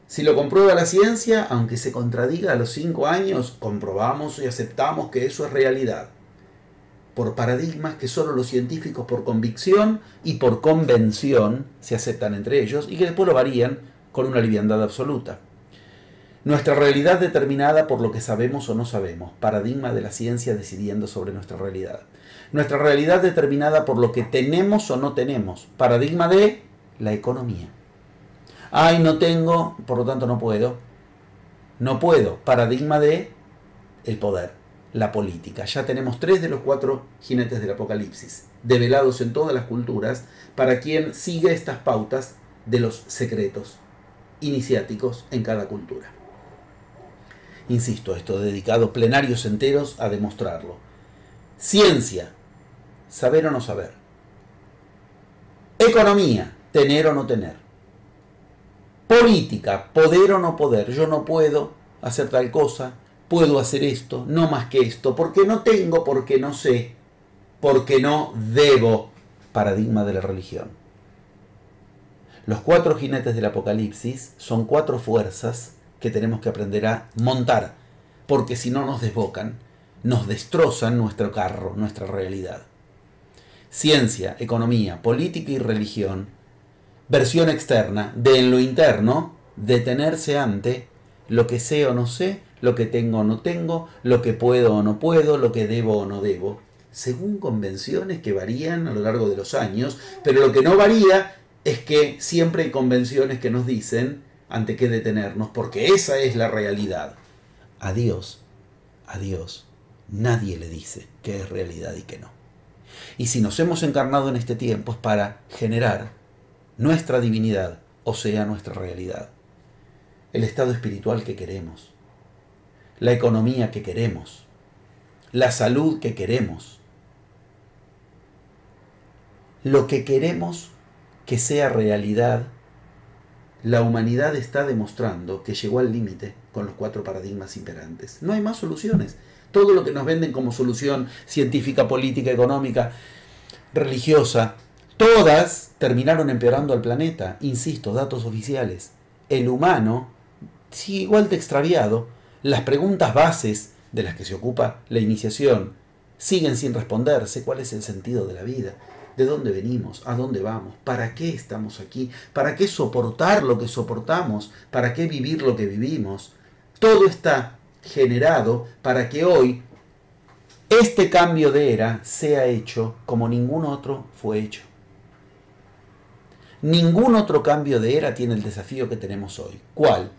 Si lo comprueba la ciencia, aunque se contradiga a los 5 años, comprobamos y aceptamos que eso es realidad. Por paradigmas que solo los científicos por convicción y por convención se aceptan entre ellos y que después lo varían con una liviandad absoluta. Nuestra realidad determinada por lo que sabemos o no sabemos, paradigma de la ciencia decidiendo sobre nuestra realidad. Nuestra realidad determinada por lo que tenemos o no tenemos, paradigma de la economía. Ay, no tengo, por lo tanto no puedo. No puedo, paradigma de el poder, la política. Ya tenemos 3 de los 4 jinetes del Apocalipsis, develados en todas las culturas, para quien sigue estas pautas de los secretos iniciáticos en cada cultura. Insisto, esto dedicado plenarios enteros a demostrarlo. Ciencia, saber o no saber. Economía, tener o no tener. Política, poder o no poder. Yo no puedo hacer tal cosa, puedo hacer esto, no más que esto, porque no tengo, porque no sé, porque no debo. Paradigma de la religión. Los 4 jinetes del Apocalipsis son 4 fuerzas que tenemos que aprender a montar, porque si no nos desbocan, nos destrozan nuestro carro, nuestra realidad. Ciencia, economía, política y religión. Versión externa de en lo interno, detenerse ante lo que sé o no sé, lo que tengo o no tengo, lo que puedo o no puedo, lo que debo o no debo, según convenciones que varían a lo largo de los años, pero lo que no varía es que siempre hay convenciones que nos dicen ante qué detenernos, porque esa es la realidad. A Dios nadie le dice qué es realidad y qué no. Y si nos hemos encarnado en este tiempo es para generar nuestra divinidad, o sea, nuestra realidad. El estado espiritual que queremos, la economía que queremos, la salud que queremos, lo que queremos que sea realidad. La humanidad está demostrando que llegó al límite con los 4 paradigmas imperantes. No hay más soluciones. Todo lo que nos venden como solución científica, política, económica, religiosa, todas terminaron empeorando al planeta. Insisto, datos oficiales. El humano sigue igual de extraviado, Las preguntas bases de las que se ocupa la iniciación siguen sin responderse. ¿Cuál es el sentido de la vida? ¿De dónde venimos? ¿A dónde vamos? ¿Para qué estamos aquí? ¿Para qué soportar lo que soportamos? ¿Para qué vivir lo que vivimos? Todo está generado para que hoy este cambio de era sea hecho como ningún otro fue hecho. Ningún otro cambio de era tiene el desafío que tenemos hoy. ¿Cuál?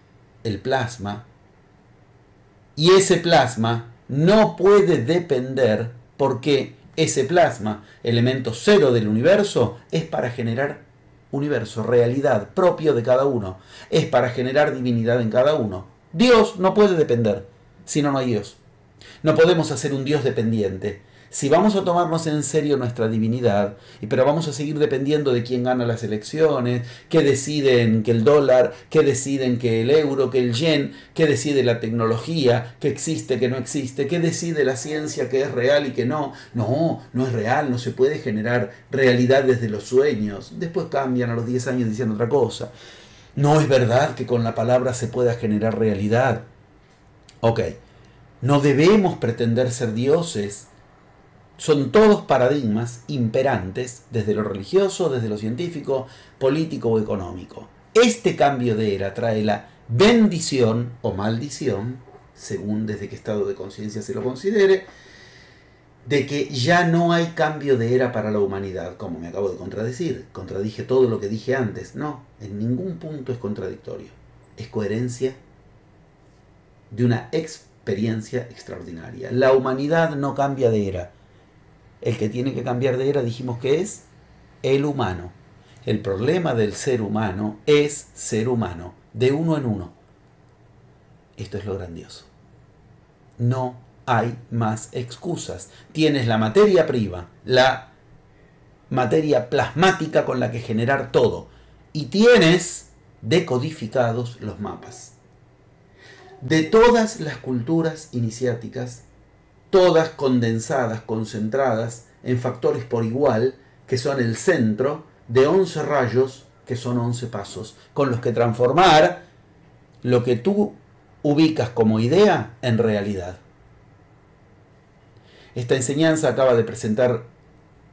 El plasma. Y ese plasma no puede depender porque ese plasma, elemento cero del universo, es para generar universo, realidad propio de cada uno. Es para generar divinidad en cada uno. Dios no puede depender, si no, no hay Dios. No podemos hacer un Dios dependiente. Si vamos a tomarnos en serio nuestra divinidad, pero vamos a seguir dependiendo de quién gana las elecciones, qué deciden que el dólar, qué deciden que el euro, que el yen, qué decide la tecnología, qué existe, qué no existe, qué decide la ciencia, que es real y que no. No, no es real, no se puede generar realidad desde los sueños. Después cambian a los 10 años diciendo otra cosa. No es verdad que con la palabra se pueda generar realidad. Ok, no debemos pretender ser dioses. Son todos paradigmas imperantes desde lo religioso, desde lo científico, político o económico. Este cambio de era trae la bendición o maldición, según desde qué estado de conciencia se lo considere, de que ya no hay cambio de era para la humanidad, como me acabo de contradecir. Contradije todo lo que dije antes. No, en ningún punto es contradictorio. Es coherencia de una experiencia extraordinaria. La humanidad no cambia de era. El que tiene que cambiar de era, dijimos que es el humano. El problema del ser humano es ser humano, de uno en uno. Esto es lo grandioso. No hay más excusas. Tienes la materia prima, la materia plasmática con la que generar todo. Y tienes decodificados los mapas. De todas las culturas iniciáticas, todas condensadas, concentradas en factores por igual, que son el centro de 11 rayos, que son 11 pasos, con los que transformar lo que tú ubicas como idea en realidad. Esta enseñanza acaba de presentar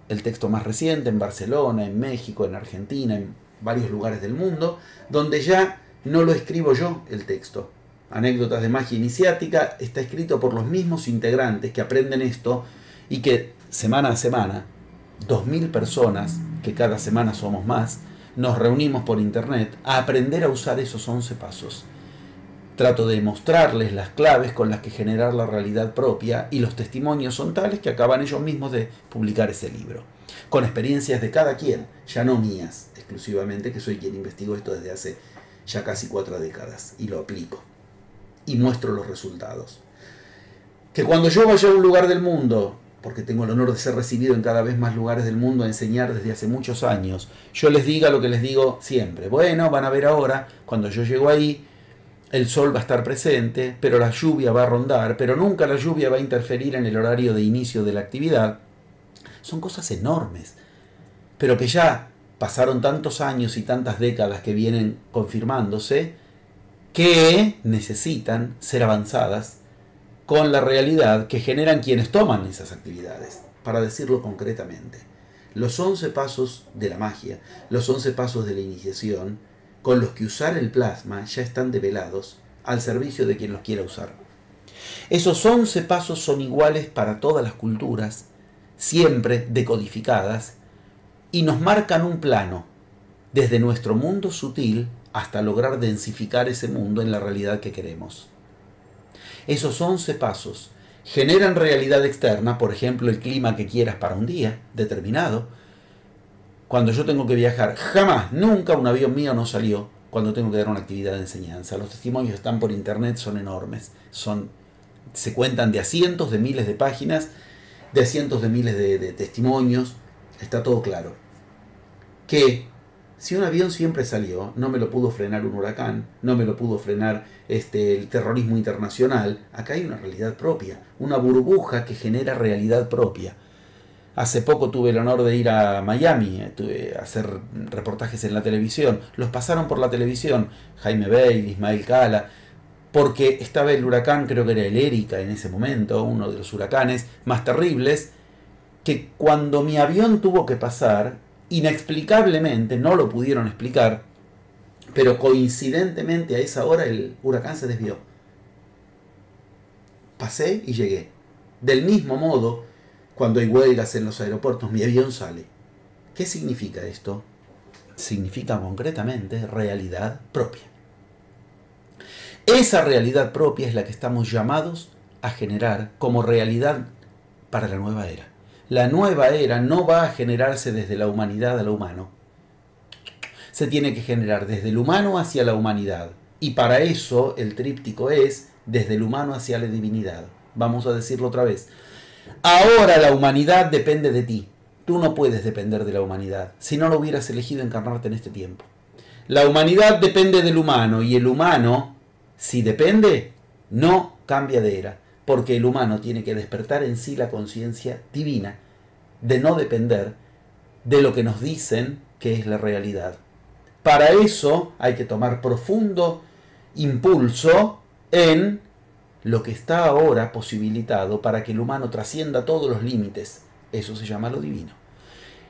el texto más reciente en Barcelona, en México, en Argentina, en varios lugares del mundo, donde ya no lo escribo yo el texto. Anécdotas de magia iniciática está escrito por los mismos integrantes que aprenden esto y que semana a semana, 2000 personas, que cada semana somos más, nos reunimos por internet a aprender a usar esos 11 pasos. Trato de mostrarles las claves con las que generar la realidad propia y los testimonios son tales que acaban ellos mismos de publicar ese libro. Con experiencias de cada quien, ya no mías exclusivamente, que soy quien investigo esto desde hace ya casi 4 décadas y lo aplico. Y muestro los resultados. Que cuando yo vaya a un lugar del mundo, porque tengo el honor de ser recibido en cada vez más lugares del mundo a enseñar desde hace muchos años, yo les diga lo que les digo siempre. Bueno, van a ver ahora, cuando yo llego ahí, el sol va a estar presente, pero la lluvia va a rondar, pero nunca la lluvia va a interferir en el horario de inicio de la actividad. Son cosas enormes, pero que ya pasaron tantos años y tantas décadas que vienen confirmándose, que necesitan ser avanzadas con la realidad que generan quienes toman esas actividades. Para decirlo concretamente, los 11 pasos de la magia, los 11 pasos de la iniciación, con los que usar el plasma ya están develados al servicio de quien los quiera usar. Esos 11 pasos son iguales para todas las culturas, siempre decodificadas, y nos marcan un plano, desde nuestro mundo sutil hasta lograr densificar ese mundo en la realidad que queremos. Esos 11 pasos generan realidad externa, por ejemplo, el clima que quieras para un día determinado. Cuando yo tengo que viajar, jamás, nunca un avión mío no salió cuando tengo que dar una actividad de enseñanza. Los testimonios están por internet, son enormes. Se cuentan de a cientos de miles de páginas, de a cientos de miles de testimonios. Está todo claro. Que si un avión siempre salió, no me lo pudo frenar un huracán, no me lo pudo frenar el terrorismo internacional. Acá hay una realidad propia, una burbuja que genera realidad propia. Hace poco tuve el honor de ir a Miami, a hacer reportajes en la televisión. Los pasaron por la televisión, Jaime Bailey, Ismael Cala, porque estaba el huracán, creo que era el Erika en ese momento, uno de los huracanes más terribles, que cuando mi avión tuvo que pasar, inexplicablemente, no lo pudieron explicar, pero coincidentemente a esa hora el huracán se desvió. Pasé y llegué. Del mismo modo, cuando hay huelgas en los aeropuertos, mi avión sale. ¿Qué significa esto? Significa concretamente realidad propia. Esa realidad propia es la que estamos llamados a generar como realidad para la nueva era. La nueva era no va a generarse desde la humanidad a lo humano. Se tiene que generar desde el humano hacia la humanidad. Y para eso el tríptico es desde el humano hacia la divinidad. Vamos a decirlo otra vez. Ahora la humanidad depende de ti. Tú no puedes depender de la humanidad, si no lo hubieras elegido encarnarte en este tiempo. La humanidad depende del humano, y el humano, si depende, no cambia de era, porque el humano tiene que despertar en sí la conciencia divina, de no depender de lo que nos dicen que es la realidad. Para eso hay que tomar profundo impulso en lo que está ahora posibilitado para que el humano trascienda todos los límites. Eso se llama lo divino.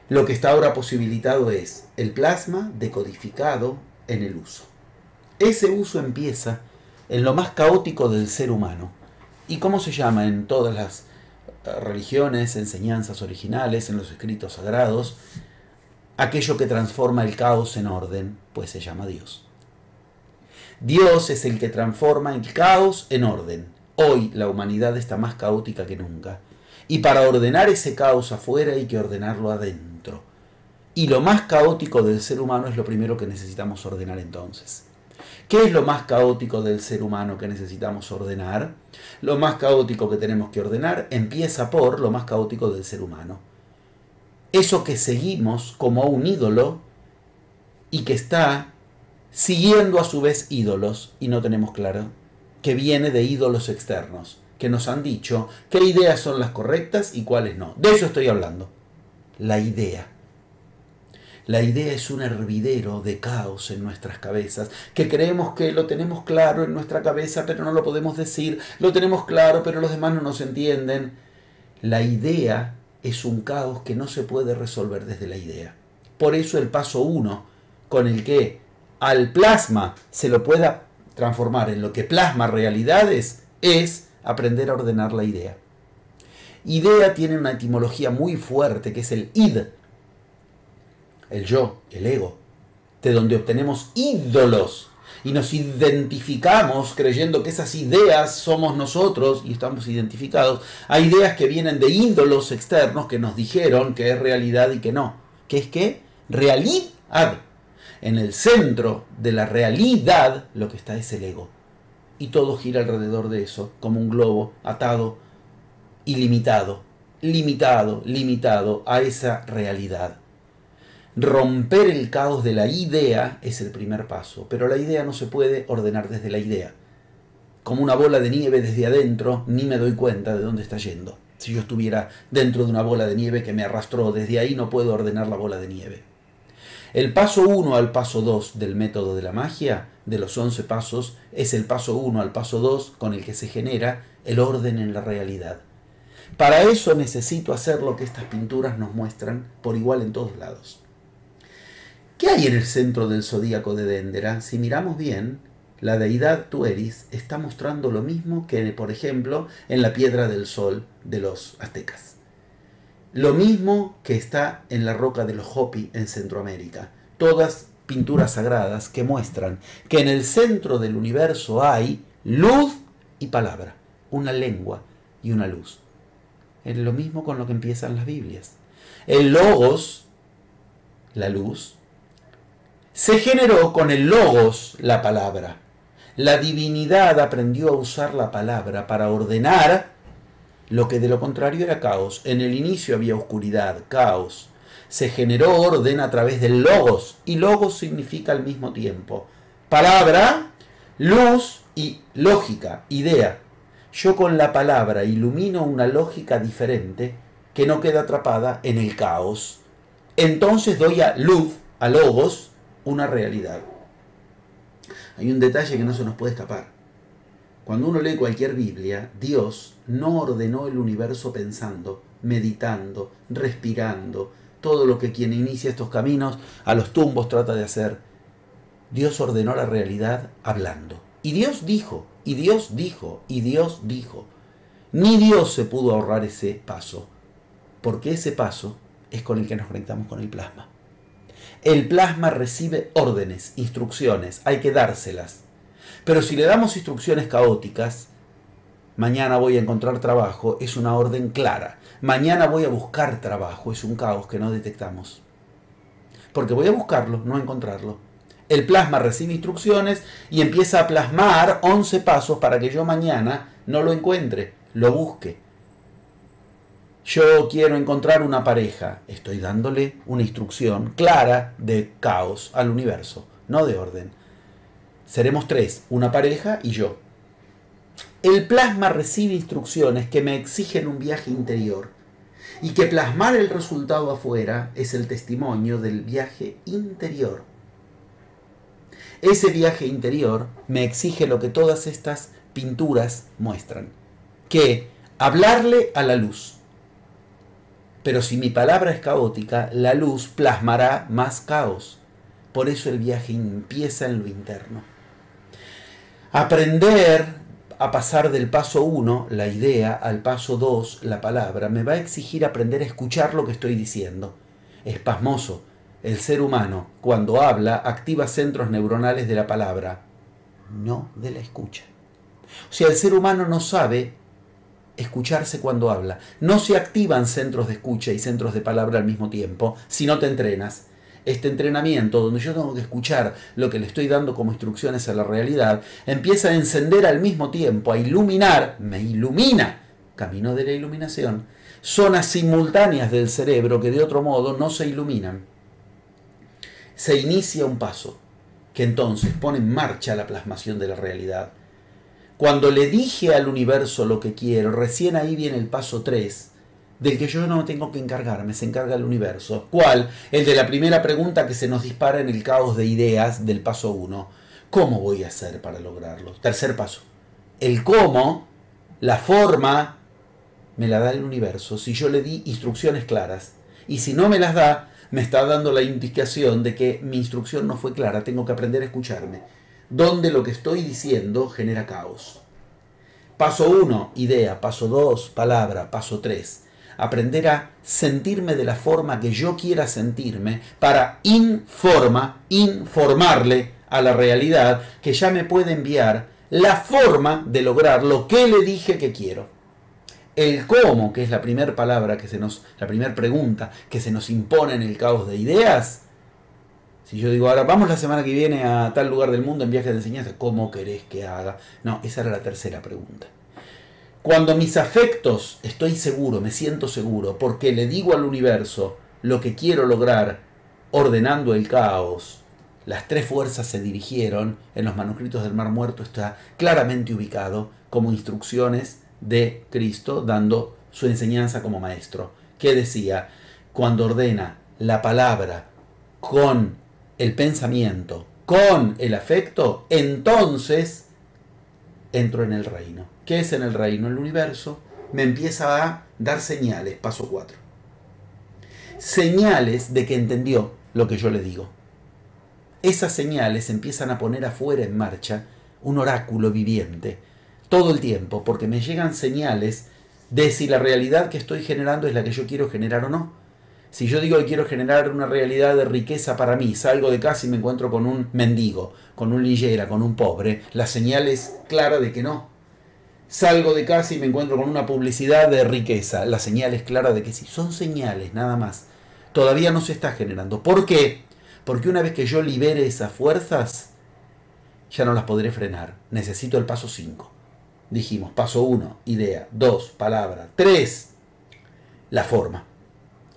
Lo que está ahora posibilitado es el plasma decodificado en el uso. Ese uso empieza en lo más caótico del ser humano. ¿Y cómo se llama en todas las religiones, enseñanzas originales, en los escritos sagrados? Aquello que transforma el caos en orden, pues se llama Dios. Dios es el que transforma el caos en orden. Hoy la humanidad está más caótica que nunca. Y para ordenar ese caos afuera hay que ordenarlo adentro. Y lo más caótico del ser humano es lo primero que necesitamos ordenar entonces. ¿Qué es lo más caótico del ser humano que necesitamos ordenar? Lo más caótico que tenemos que ordenar empieza por lo más caótico del ser humano. Eso que seguimos como un ídolo y que está siguiendo a su vez ídolos, y no tenemos claro que viene de ídolos externos, que nos han dicho qué ideas son las correctas y cuáles no. De eso estoy hablando. La idea. La idea es un hervidero de caos en nuestras cabezas, que creemos que lo tenemos claro en nuestra cabeza, pero no lo podemos decir. Lo tenemos claro, pero los demás no nos entienden. La idea es un caos que no se puede resolver desde la idea. Por eso el paso 1, con el que al plasma se lo pueda transformar en lo que plasma realidades, es aprender a ordenar la idea. Idea tiene una etimología muy fuerte, que es el id, el yo, el ego, de donde obtenemos ídolos y nos identificamos creyendo que esas ideas somos nosotros y estamos identificados. Hay ideas que vienen de ídolos externos que nos dijeron que es realidad y que no. ¿Qué es qué? Realidad. En el centro de la realidad lo que está es el ego. Y todo gira alrededor de eso, como un globo atado y limitado a esa realidad. Romper el caos de la idea es el primer paso, pero la idea no se puede ordenar desde la idea. Como una bola de nieve desde adentro, ni me doy cuenta de dónde está yendo. Si yo estuviera dentro de una bola de nieve que me arrastró, desde ahí no puedo ordenar la bola de nieve. El paso 1 al paso 2 del método de la magia, de los 11 pasos, es el paso 1 al paso 2 con el que se genera el orden en la realidad. Para eso necesito hacer lo que estas pinturas nos muestran por igual en todos lados. ¿Qué hay en el centro del zodíaco de Déndera? Si miramos bien, la deidad Tueris está mostrando lo mismo que, por ejemplo, en la piedra del sol de los aztecas. Lo mismo que está en la roca de los Hopi en Centroamérica. Todas pinturas sagradas que muestran que en el centro del universo hay luz y palabra, una lengua y una luz. Es lo mismo con lo que empiezan las Biblias. El logos, la luz, se generó con el logos, la palabra. La divinidad aprendió a usar la palabra para ordenar lo que de lo contrario era caos. En el inicio había oscuridad, caos. Se generó orden a través del logos, y logos significa al mismo tiempo palabra, luz y lógica, idea. Yo con la palabra ilumino una lógica diferente que no queda atrapada en el caos. Entonces doy a luz, a logos, una realidad. Hay un detalle que no se nos puede escapar. Cuando uno lee cualquier Biblia, Dios no ordenó el universo pensando, meditando, respirando, todo lo que quien inicia estos caminos a los tumbos trata de hacer. Dios ordenó la realidad hablando. Y Dios dijo, y Dios dijo, y Dios dijo. Ni Dios se pudo ahorrar ese paso, porque ese paso es con el que nos conectamos con el plasma. El plasma recibe órdenes, instrucciones, hay que dárselas. Pero si le damos instrucciones caóticas, mañana voy a encontrar trabajo, es una orden clara. Mañana voy a buscar trabajo, es un caos que no detectamos. Porque voy a buscarlo, no a encontrarlo. El plasma recibe instrucciones y empieza a plasmar 11 pasos para que yo mañana no lo encuentre, lo busque. Yo quiero encontrar una pareja. Estoy dándole una instrucción clara de caos al universo, no de orden. Seremos 3, una pareja y yo. El plasma recibe instrucciones que me exigen un viaje interior y que plasmar el resultado afuera es el testimonio del viaje interior. Ese viaje interior me exige lo que todas estas pinturas muestran, que hablarle a la luz. Pero si mi palabra es caótica, la luz plasmará más caos. Por eso el viaje empieza en lo interno. Aprender a pasar del paso 1, la idea, al paso 2, la palabra, me va a exigir aprender a escuchar lo que estoy diciendo. Es pasmoso. El ser humano, cuando habla, activa centros neuronales de la palabra, no de la escucha. O sea, el ser humano no sabe escucharse cuando habla. No se activan centros de escucha y centros de palabra al mismo tiempo si no te entrenas. Este entrenamiento, donde yo tengo que escuchar lo que le estoy dando como instrucciones a la realidad, empieza a encender al mismo tiempo, a iluminar, me ilumina, camino de la iluminación, zonas simultáneas del cerebro que de otro modo no se iluminan. Se inicia un paso que entonces pone en marcha la plasmación de la realidad. Cuando le dije al universo lo que quiero, recién ahí viene el paso 3, del que yo no tengo que encargarme, se encarga el universo. ¿Cuál? El de la primera pregunta que se nos dispara en el caos de ideas del paso 1. ¿Cómo voy a hacer para lograrlo? Tercer paso. El cómo, la forma, me la da el universo si yo le di instrucciones claras. Y si no me las da, me está dando la indicación de que mi instrucción no fue clara, tengo que aprender a escucharme. Donde lo que estoy diciendo genera caos. Paso 1, idea. Paso 2, palabra. Paso 3, aprender a sentirme de la forma que yo quiera sentirme para informarle a la realidad que ya me puede enviar la forma de lograr lo que le dije que quiero. El cómo, que es la primera palabra la primera pregunta que se nos impone en el caos de ideas. Si yo digo, ahora vamos la semana que viene a tal lugar del mundo en viaje de enseñanza, ¿cómo querés que haga? No, esa era la tercera pregunta. Cuando mis afectos estoy seguro, me siento seguro, porque le digo al universo lo que quiero lograr, ordenando el caos, las 3 fuerzas se dirigieron, en los manuscritos del Mar Muerto está claramente ubicado como instrucciones de Cristo dando su enseñanza como maestro, que decía, cuando ordena la palabra con el pensamiento, con el afecto, entonces entro en el reino. ¿Qué es en el reino? El universo me empieza a dar señales, paso 4. Señales de que entendió lo que yo le digo. Esas señales empiezan a poner afuera en marcha un oráculo viviente todo el tiempo, porque me llegan señales de si la realidad que estoy generando es la que yo quiero generar o no. Si yo digo que quiero generar una realidad de riqueza para mí, salgo de casa y me encuentro con un mendigo, con un lillera, con un pobre, la señal es clara de que no. Salgo de casa y me encuentro con una publicidad de riqueza, la señal es clara de que sí. Son señales, nada más. Todavía no se está generando. ¿Por qué? Porque una vez que yo libere esas fuerzas, ya no las podré frenar. Necesito el paso 5. Dijimos, paso 1, idea. 2, palabra. 3, la forma.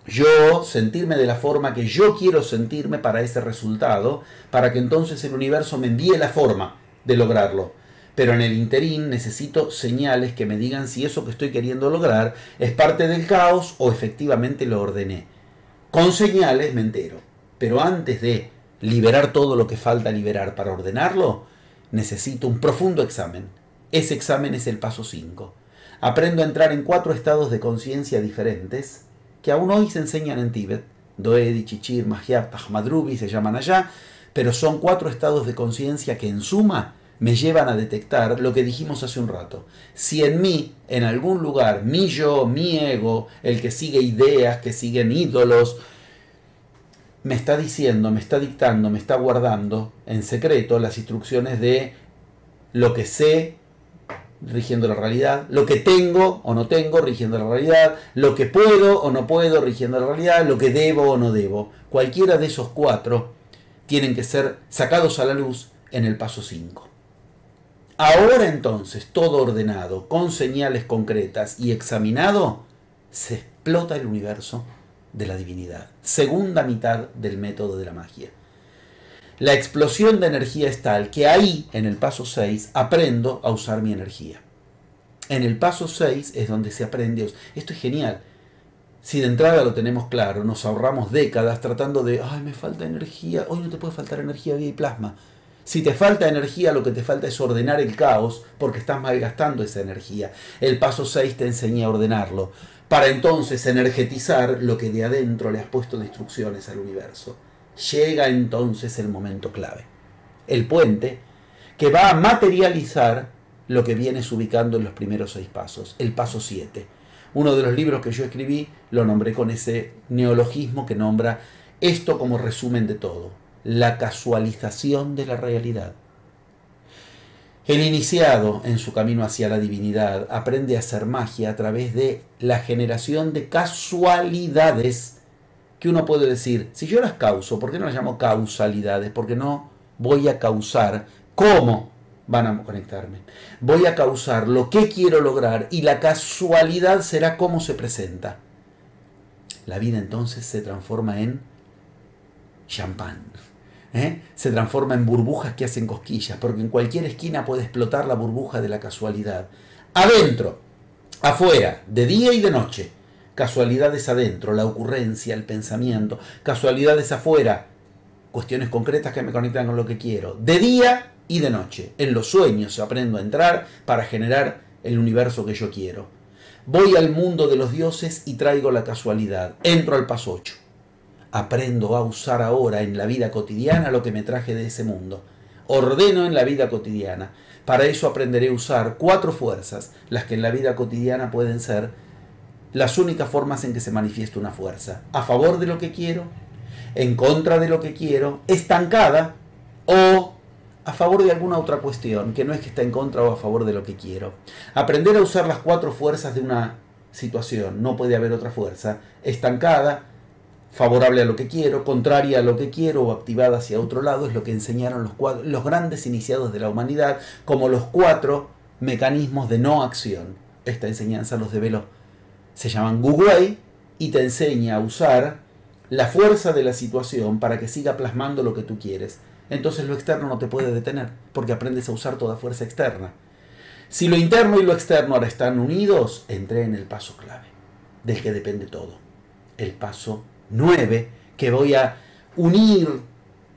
Yo sentirme de la forma que yo quiero sentirme para ese resultado, para que entonces el universo me envíe la forma de lograrlo. Pero en el interín necesito señales que me digan si eso que estoy queriendo lograr es parte del caos o efectivamente lo ordené. Con señales me entero. Pero antes de liberar todo lo que falta liberar para ordenarlo, necesito un profundo examen. Ese examen es el paso 5. Aprendo a entrar en 4 estados de conciencia diferentes que aún hoy se enseñan en Tíbet. Doedi, Chichir, Magyab, Ahmadrubi se llaman allá, pero son 4 estados de conciencia que en suma me llevan a detectar lo que dijimos hace un rato. Si en mí, en algún lugar, mi yo, mi ego, el que sigue ideas, que siguen ídolos, me está diciendo, me está dictando, me está guardando en secreto las instrucciones de lo que sé rigiendo la realidad, lo que tengo o no tengo rigiendo la realidad, lo que puedo o no puedo rigiendo la realidad, lo que debo o no debo. Cualquiera de esos 4 tienen que ser sacados a la luz en el paso 5. Ahora entonces, todo ordenado, con señales concretas y examinado, se explota el universo de la divinidad. Segunda mitad del método de la magia. La explosión de energía es tal que ahí, en el paso 6, aprendo a usar mi energía. En el paso 6 es donde se aprende. Esto es genial. Si de entrada lo tenemos claro, nos ahorramos décadas tratando de, ay, me falta energía. Hoy no te puede faltar energía, vida y plasma. Si te falta energía, lo que te falta es ordenar el caos porque estás malgastando esa energía. El paso 6 te enseña a ordenarlo, para entonces energetizar lo que de adentro le has puesto de instrucciones al universo. Llega entonces el momento clave. El puente que va a materializar lo que vienes ubicando en los primeros 6 pasos. El paso 7. Uno de los libros que yo escribí lo nombré con ese neologismo que nombra esto como resumen de todo. La casualización de la realidad. El iniciado en su camino hacia la divinidad aprende a hacer magia a través de la generación de casualidades que uno puede decir, si yo las causo, ¿por qué no las llamo causalidades? Porque no voy a causar cómo van a conectarme. Voy a causar lo que quiero lograr y la casualidad será cómo se presenta. La vida entonces se transforma en champán. Se transforma en burbujas que hacen cosquillas, porque en cualquier esquina puede explotar la burbuja de la casualidad. Adentro, afuera, de día y de noche. Casualidades adentro, la ocurrencia, el pensamiento. Casualidades afuera, cuestiones concretas que me conectan con lo que quiero. De día y de noche. En los sueños aprendo a entrar para generar el universo que yo quiero. Voy al mundo de los dioses y traigo la casualidad. Entro al paso 8. Aprendo a usar ahora en la vida cotidiana lo que me traje de ese mundo. Ordeno en la vida cotidiana. Para eso aprenderé a usar 4 fuerzas, las que en la vida cotidiana pueden ser las únicas formas en que se manifiesta una fuerza. A favor de lo que quiero, en contra de lo que quiero, estancada o a favor de alguna otra cuestión, que no es que está en contra o a favor de lo que quiero. Aprender a usar las 4 fuerzas de una situación. No puede haber otra fuerza. Estancada, favorable a lo que quiero, contraria a lo que quiero o activada hacia otro lado, es lo que enseñaron los grandes iniciados de la humanidad como los 4 mecanismos de no acción. Esta enseñanza los develó. Se llaman Wu Wei y te enseña a usar la fuerza de la situación para que siga plasmando lo que tú quieres. Entonces lo externo no te puede detener porque aprendes a usar toda fuerza externa. Si lo interno y lo externo ahora están unidos, entré en el paso clave, del que depende todo. El paso 9, que voy a unir,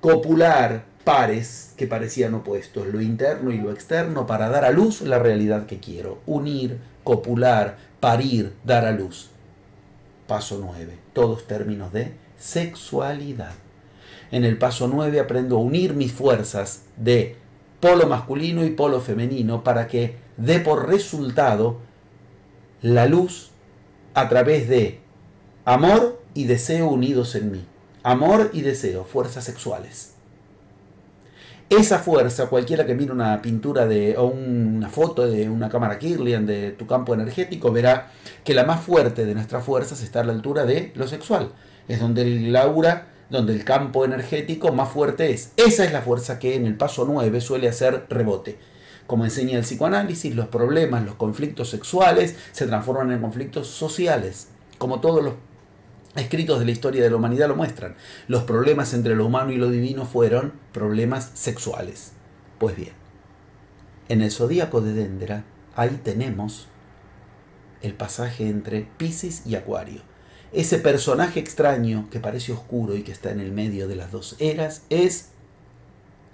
copular pares que parecían opuestos, lo interno y lo externo, para dar a luz la realidad que quiero. Unir, copular, parir, dar a luz. Paso 9, todos términos de sexualidad. En el paso 9 aprendo a unir mis fuerzas de polo masculino y polo femenino para que dé por resultado la luz a través de amor y deseo unidos en mí. Amor y deseo, fuerzas sexuales. Esa fuerza, cualquiera que mire una pintura o una foto de una cámara Kirlian de tu campo energético, verá que la más fuerte de nuestras fuerzas está a la altura de lo sexual. Es donde el aura, donde el campo energético más fuerte es. Esa es la fuerza que en el paso 9 suele hacer rebote. Como enseña el psicoanálisis, los problemas, los conflictos sexuales se transforman en conflictos sociales, como todos los escritos de la historia de la humanidad lo muestran. Los problemas entre lo humano y lo divino fueron problemas sexuales. Pues bien, en el zodíaco de Dendera, ahí tenemos el pasaje entre Piscis y Acuario. Ese personaje extraño que parece oscuro y que está en el medio de las dos eras es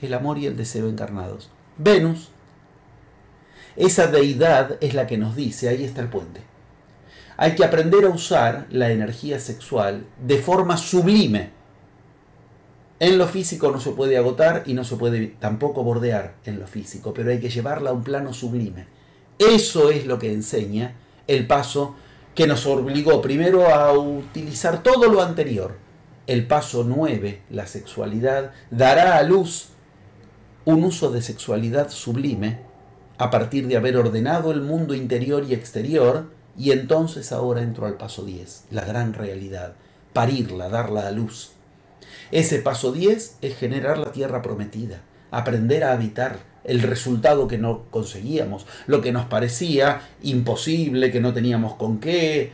el amor y el deseo encarnados. Venus. Esa deidad es la que nos dice, ahí está el puente. Hay que aprender a usar la energía sexual de forma sublime. En lo físico no se puede agotar y no se puede tampoco bordear en lo físico, pero hay que llevarla a un plano sublime. Eso es lo que enseña el paso que nos obligó primero a utilizar todo lo anterior. El paso 9, la sexualidad, dará a luz un uso de sexualidad sublime a partir de haber ordenado el mundo interior y exterior, y entonces ahora entro al paso 10, la gran realidad, parirla, darla a luz. Ese paso 10 es generar la tierra prometida, aprender a habitar el resultado que no conseguíamos, lo que nos parecía imposible, que no teníamos con qué,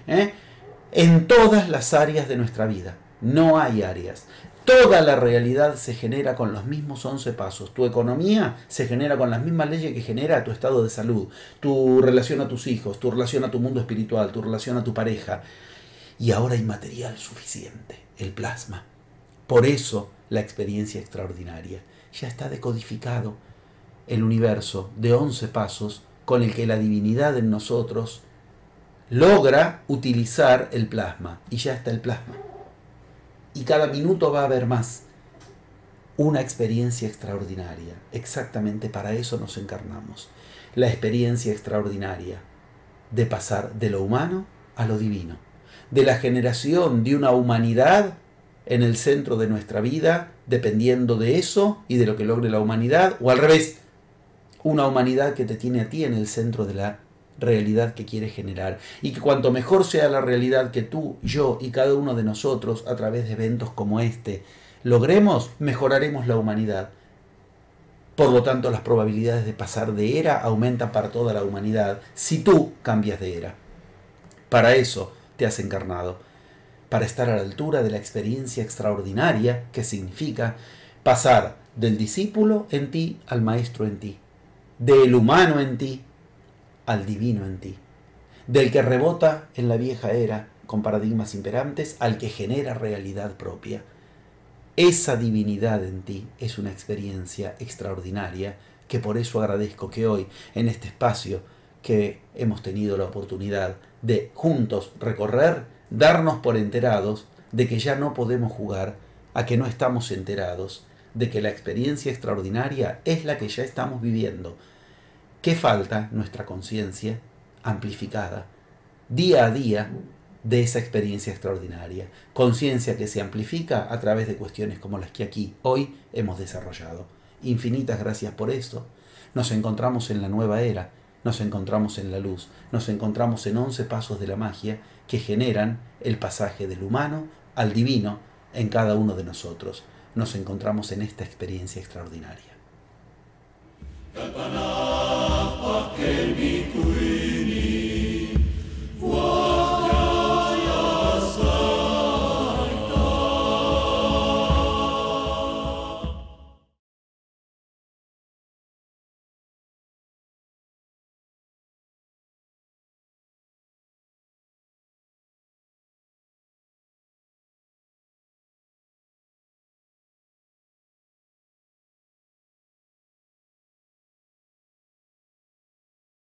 en todas las áreas de nuestra vida. No hay áreas. Toda la realidad se genera con los mismos 11 pasos. Tu economía se genera con las mismas leyes que genera tu estado de salud, tu relación a tus hijos, tu relación a tu mundo espiritual, tu relación a tu pareja. Y ahora hay material suficiente, el plasma. Por eso la experiencia extraordinaria. Ya está decodificado el universo de 11 pasos con el que la divinidad en nosotros logra utilizar el plasma. Y ya está el plasma. Y cada minuto va a haber más. Una experiencia extraordinaria. Exactamente para eso nos encarnamos. La experiencia extraordinaria de pasar de lo humano a lo divino. De la generación de una humanidad en el centro de nuestra vida, dependiendo de eso y de lo que logre la humanidad, o al revés, una humanidad que te tiene a ti en el centro de la realidad que quiere generar, y que cuanto mejor sea la realidad que tú, yo y cada uno de nosotros a través de eventos como este logremos, mejoraremos la humanidad. Por lo tanto, las probabilidades de pasar de era aumentan para toda la humanidad si tú cambias de era. Para eso te has encarnado, para estar a la altura de la experiencia extraordinaria que significa pasar del discípulo en ti al maestro en ti, del humano en ti al divino en ti, del que rebota en la vieja era con paradigmas imperantes al que genera realidad propia. Esa divinidad en ti es una experiencia extraordinaria que por eso agradezco que hoy, en este espacio que hemos tenido la oportunidad de juntos recorrer, darnos por enterados de que ya no podemos jugar a que no estamos enterados, de que la experiencia extraordinaria es la que ya estamos viviendo. ¿Qué falta? Nuestra conciencia amplificada, día a día, de esa experiencia extraordinaria. Conciencia que se amplifica a través de cuestiones como las que aquí hoy hemos desarrollado. Infinitas gracias por esto. Nos encontramos en la nueva era, nos encontramos en la luz, nos encontramos en 11 pasos de la magia que generan el pasaje del humano al divino en cada uno de nosotros. Nos encontramos en esta experiencia extraordinaria.